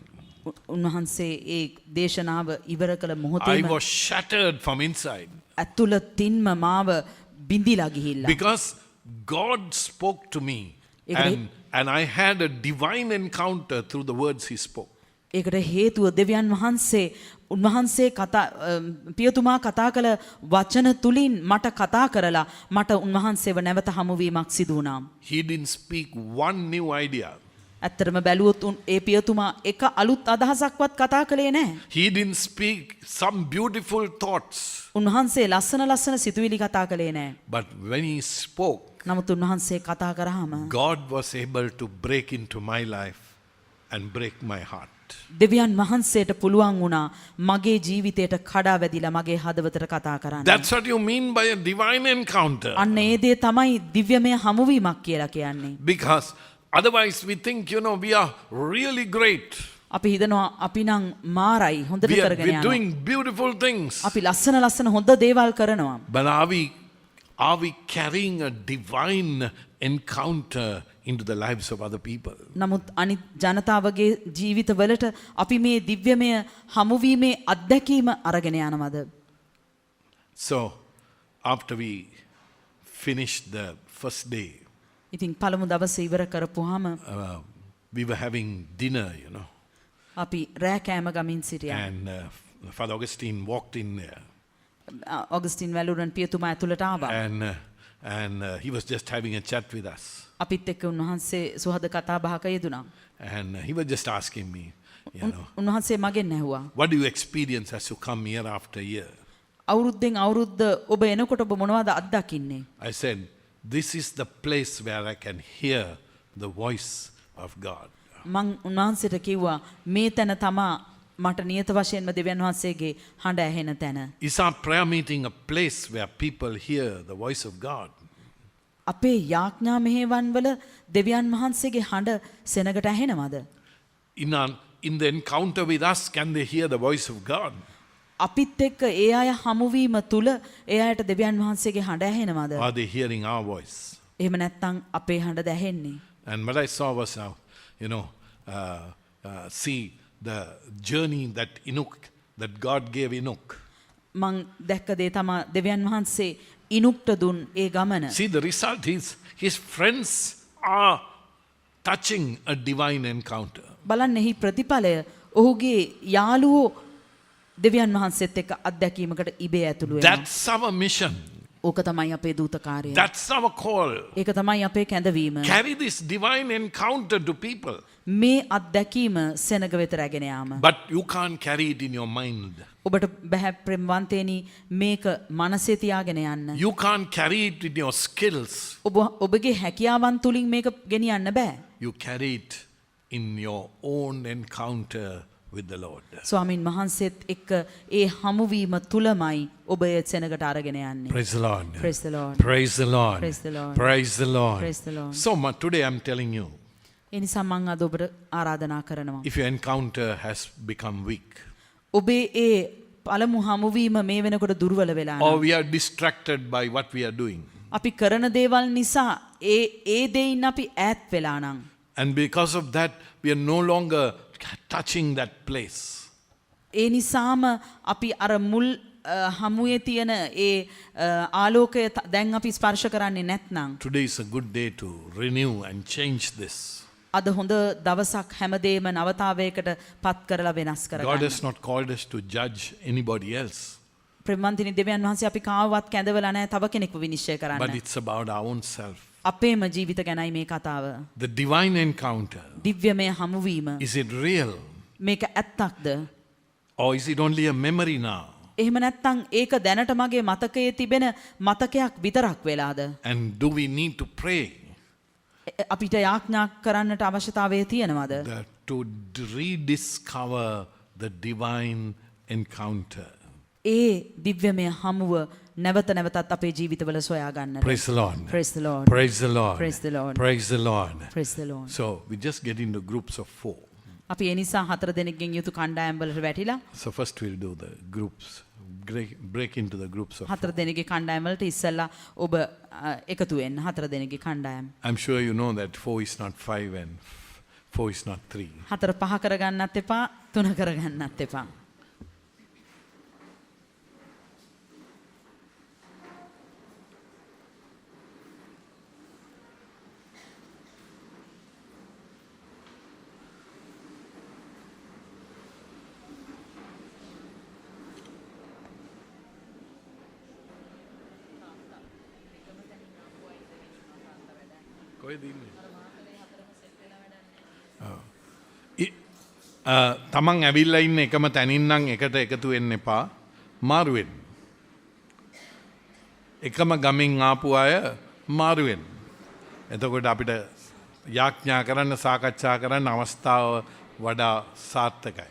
[SPEAKER 11] උන්වහන්සේ ඒ දේශනාව ඉවර කළ
[SPEAKER 10] I
[SPEAKER 11] මොහොතේම
[SPEAKER 10] was shattered from inside.
[SPEAKER 11] ඇතුළතින්ම මාව බිඳිලා ගිහිල්ලා.
[SPEAKER 10] Because God spoke to me and I had a divine encounter through the words he spoke.
[SPEAKER 11] ඒකට හේතුව දෙවියන් උන්වහන්සේ පියතුමා කතා කළ වචන තුලින් මට කතා කරලා මට උන්වහන්සේව නැවත හමුවීමක් සිදු වුණා.
[SPEAKER 10] He didn't speak one new idea.
[SPEAKER 11] ඇත්තටම බැලුවොත් ඒ පියතුමා එක අලුත් අදහසක්වත් කතා කළේ නැහැ.
[SPEAKER 10] He didn't speak some beautiful thoughts.
[SPEAKER 11] උන්වහන්සේ ලස්සන සිතුවිලි කතා කළේ නැහැ.
[SPEAKER 10] But when he spoke,
[SPEAKER 11] නමුත් උන්වහන්සේ කතා කරාම
[SPEAKER 10] God was able to break into my life and break my heart.
[SPEAKER 11] දෙවියන් වහන්සේට පුළුවන් වුණා මගේ ජීවිතයට කඩා වැදිලා මගේ හදවතට කතා කරන්න.
[SPEAKER 10] That's what you mean by a divine encounter.
[SPEAKER 11] අන්න ඒ දේ තමයි දිව්‍යමය හමුවීමක් කියලා කියන්නේ.
[SPEAKER 10] Because otherwise we think, we are really great.
[SPEAKER 11] අපි හිතනවා අපි නම් මාරයි හොඳට කරගෙන
[SPEAKER 10] We're
[SPEAKER 11] යනවා.
[SPEAKER 10] doing beautiful things.
[SPEAKER 11] අපි ලස්සන හොඳ දේවල් කරනවා.
[SPEAKER 10] But are we carrying a divine encounter into the lives of other people?
[SPEAKER 11] නමුත් අනිත් ජනතාවගේ ජීවිතවලට අපි මේ දිව්‍යමය හමුවීමේ අත්දැකීම අරගෙන යනවද?
[SPEAKER 10] So after we finished the first day,
[SPEAKER 11] ඉතින් පළමු දවසේ ඉවර කරපුවාම
[SPEAKER 10] we were having dinner,
[SPEAKER 11] අපි රෑ කෑම ගමින් සිටියා.
[SPEAKER 10] and Father Augustine walked in there.
[SPEAKER 11] ඔගස්ටින් වැලුරන් පියතුමා ඇතුළට ආවා.
[SPEAKER 10] And he was just having a chat with us.
[SPEAKER 11] අපිත් එක්ක උන්වහන්සේ සුහද කතා බහක යෙදුණා.
[SPEAKER 10] And he was just asking me,
[SPEAKER 11] උන්වහන්සේ මගෙන් ඇහුවා.
[SPEAKER 10] what do you experience as you come year after year?
[SPEAKER 11] අවුරුද්දෙන් අවුරුද්ද ඔබ එනකොට ඔබ මොනවද අත්දකින්නේ?
[SPEAKER 10] I said, this is the place where I can hear the voice of God.
[SPEAKER 11] මං උන්වහන්සේට කිව්වා මේ තැන තමා මට නියත වශයෙන්ම දෙවියන් වහන්සේගේ හඬ ඇහෙන තැන.
[SPEAKER 10] Is our prayer meeting a place where people hear the voice of God?
[SPEAKER 11] අපේ යාඥා මෙහෙවන් වල දෙවියන් වහන්සේගේ හඬ සෙනගට ඇහෙනවද?
[SPEAKER 10] In the encounter with us, can they hear the voice of God?
[SPEAKER 11] අපිත් එක්ක ඒ අය හමුවීම තුල ඒ අයට දෙවියන් වහන්සේගේ හඬ ඇහෙනවද?
[SPEAKER 10] Are they hearing our voice?
[SPEAKER 11] එහෙම නැත්නම් අපේ හඬද ඇහෙන්නේ?
[SPEAKER 10] And what I saw was now, see the journey that God gave Enoch.
[SPEAKER 11] මං දැක්ක දේ තමයි දෙවියන් වහන්සේ ඉනුක්ට දුන් ඒ ගමන.
[SPEAKER 10] See, the result is his friends are touching a divine encounter.
[SPEAKER 11] බලන්න එහි ප්‍රතිඵලය ඔහුගේ යාළුවෝ දෙවියන් වහන්සේත් එක්ක අත්දැකීමකට ඉබේ ඇතුළු වෙනවා.
[SPEAKER 10] That's our mission.
[SPEAKER 11] ඕක තමයි අපේ දූතකාරය.
[SPEAKER 10] That's our call.
[SPEAKER 11] ඒක තමයි අපේ කැඳවීම.
[SPEAKER 10] Carry this divine encounter to people.
[SPEAKER 11] මේ අත්දැකීම සෙනග වෙත රැගෙන යාම.
[SPEAKER 10] But you can't carry it in your mind.
[SPEAKER 11] ඔබට බැහැ ප්‍රේමවන්තේනි මේක මනසේ තියාගෙන යන්න.
[SPEAKER 10] You can't carry it in your skills.
[SPEAKER 11] ඔබගේ හැකියාවන් තුලින් මේක ගෙනියන්න බෑ.
[SPEAKER 10] You carry it in your own encounter with the Lord.
[SPEAKER 11] ස්වාමින් වහන්සේත් එක්ක ඒ හමුවීම තුලමයි ඔබ ඒ සෙනගට අරගෙන යන්නේ.
[SPEAKER 10] Praise the Lord.
[SPEAKER 11] Praise the Lord.
[SPEAKER 10] Praise the Lord.
[SPEAKER 11] Praise the Lord.
[SPEAKER 10] Praise the Lord.
[SPEAKER 11] Praise the Lord.
[SPEAKER 10] So much today I'm telling you,
[SPEAKER 11] ඒ නිසා මම අද ඔබට ආරාධනා කරනවා.
[SPEAKER 10] if your encounter has become weak,
[SPEAKER 11] ඔබේ ඒ පළමු හමුවීම මේ වෙනකොට දුර්වල වෙලා
[SPEAKER 10] or
[SPEAKER 11] නම්
[SPEAKER 10] we are distracted by what we are doing,
[SPEAKER 11] අපි කරන දේවල් නිසා ඒ දෙයින් අපි ඈත් වෙලා නම්
[SPEAKER 10] and because of that we are no longer touching that place,
[SPEAKER 11] ඒ නිසාම අපි අර මුල් හමුවේ තියෙන ඒ ආලෝකය දැන් අපි ස්පර්ශ කරන්නේ නැත්නම්
[SPEAKER 10] today is a good day to renew and change this.
[SPEAKER 11] අද හොඳ දවසක් හැමදේම නවතාවයකට පත් කරලා වෙනස්
[SPEAKER 10] God
[SPEAKER 11] කරගන්න.
[SPEAKER 10] has not called us to judge anybody else,
[SPEAKER 11] ප්‍රේමන්තිනි දෙවියන් වහන්සේ අපි කාවවත් කැඳවලා නැහැ තව කෙනෙක්ව විනිශ්චය
[SPEAKER 10] but
[SPEAKER 11] කරන්න.
[SPEAKER 10] it's about our own self.
[SPEAKER 11] අපේම ජීවිත ගැනයි මේ කතාව.
[SPEAKER 10] The divine encounter,
[SPEAKER 11] දිව්‍යමය හමුවීම
[SPEAKER 10] is it real
[SPEAKER 11] මේක ඇත්තක්ද?
[SPEAKER 10] or is it only a memory now?
[SPEAKER 11] එහෙම නැත්නම් ඒක දැනට මගේ මතකයේ තිබෙන මතකයක් විතරක් වෙලාද?
[SPEAKER 10] And do we need to pray
[SPEAKER 11] අපිට යාඥා කරන්නට අවශ්‍යතාවය තියෙනවද?
[SPEAKER 10] to rediscover the divine encounter?
[SPEAKER 11] ඒ දිව්‍යමය හමුව නැවත නැවතත් අපේ ජීවිතවල සොයා ගන්නට.
[SPEAKER 10] Praise the Lord.
[SPEAKER 11] Praise the Lord.
[SPEAKER 10] Praise the Lord.
[SPEAKER 11] Praise the Lord.
[SPEAKER 10] Praise the Lord.
[SPEAKER 11] Praise the Lord.
[SPEAKER 10] So we just get into groups of 4.
[SPEAKER 11] අපි ඒ නිසා 4 දෙනෙක්ගෙන් යුතු කණ්ඩායම් වලට වැටිලා
[SPEAKER 10] So first we'll do the groups. Break into the groups of 4.
[SPEAKER 11] 4 දෙනෙක්ගේ කණ්ඩායම් වලට ඉස්සෙල්ලා ඔබ එකතු වෙන්න 4 දෙනෙක්ගේ කණ්ඩායම්.
[SPEAKER 10] I'm sure you know that 4 is not 5 and 4 is not 3.
[SPEAKER 11] 4 5 කරගන්නත් එපා 3 කරගන්නත් එපා.
[SPEAKER 10] තමන් ඇවිල්ලා ඉන්න එකම තැනින් නම් එකට එකතු වෙන්න එපා, මාරු වෙන්න. එකම ගමින් ආපු අය මාරු වෙන්න. එතකොට අපිට යාඥා කරන්න සාකච්ඡා කරන්න අවස්ථාව වඩා සාර්ථකයි.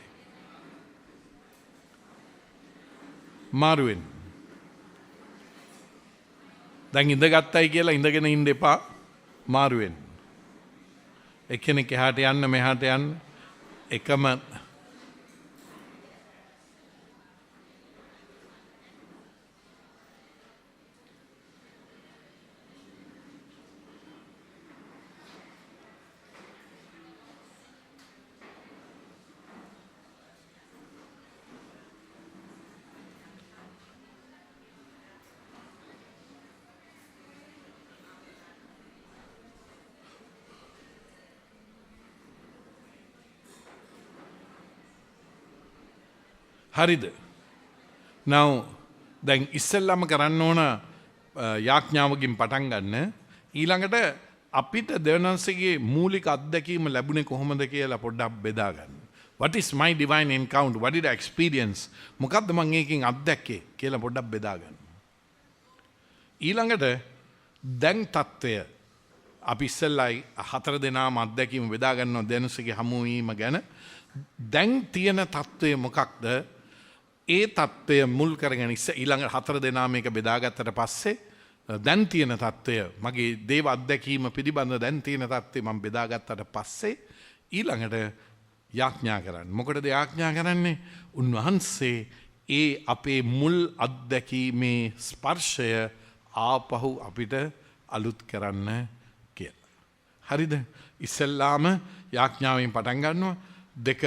[SPEAKER 10] මාරු වෙන්න. දැන් ඉඳගත්තයි කියලා ඉඳගෙන ඉන්න එපා, මාරු වෙන්න. එක්කෙනෙක් එහාට යන්න මෙහාට යන්න එකම හරිද? now දැන් ඉස්සෙල්ලාම කරන්න ඕන යාඥාවකින් පටන් ගන්න. ඊළඟට අපිට දෙවනන්සේගේ මූලික අත්දැකීම ලැබුණේ කොහොමද කියලා පොඩ්ඩක් බෙදා ගන්න. What is my divine encounter? What did I experience? මොකද්ද මම ඒකෙන් අත්දැක්කේ කියලා පොඩ්ඩක් බෙදා ගන්න. ඊළඟට දැන් තත්ත්වය අපි ඉස්සෙල්ලයි 4 දෙනාම අත්දැකීම බෙදා ගන්නවා දෙවනන්සේගේ හමුවීම ගැන. දැන් තියෙන තත්ත්වය මොකක්ද? ඒ තත්ත්වය මුල් කරගෙන ඊළඟ 4 දෙනා මේක බෙදාගත්තට පස්සේ දැන් තියෙන තත්ත්වය මගේ දේව අත්දැකීම පිළිබඳ දැන් තියෙන තත්ත්වය මම බෙදාගත්තට පස්සේ ඊළඟට යාඥා කරන්න. මොකටද යාඥා කරන්නේ? උන්වහන්සේ ඒ අපේ මුල් අත්දැකීමේ ස්පර්ශය ආපහු අපිට අලුත් කරන්න කියලා. හරිද? ඉස්සෙල්ලාම යාඥාවෙන් පටන් ගන්නවා. දෙක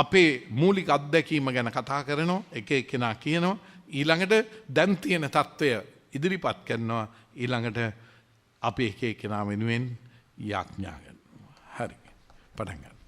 [SPEAKER 10] අපේ මූලික අත්දැකීම ගැන කතා කරනවා, එක එක්කෙනා කියනවා. ඊළඟට දැන් තියෙන තත්ත්වය ඉදිරිපත් කරනවා. ඊළඟට අපි එක එක්කෙනා වෙනුවෙන් යාඥා කරනවා. හරි. පටන් ගන්න.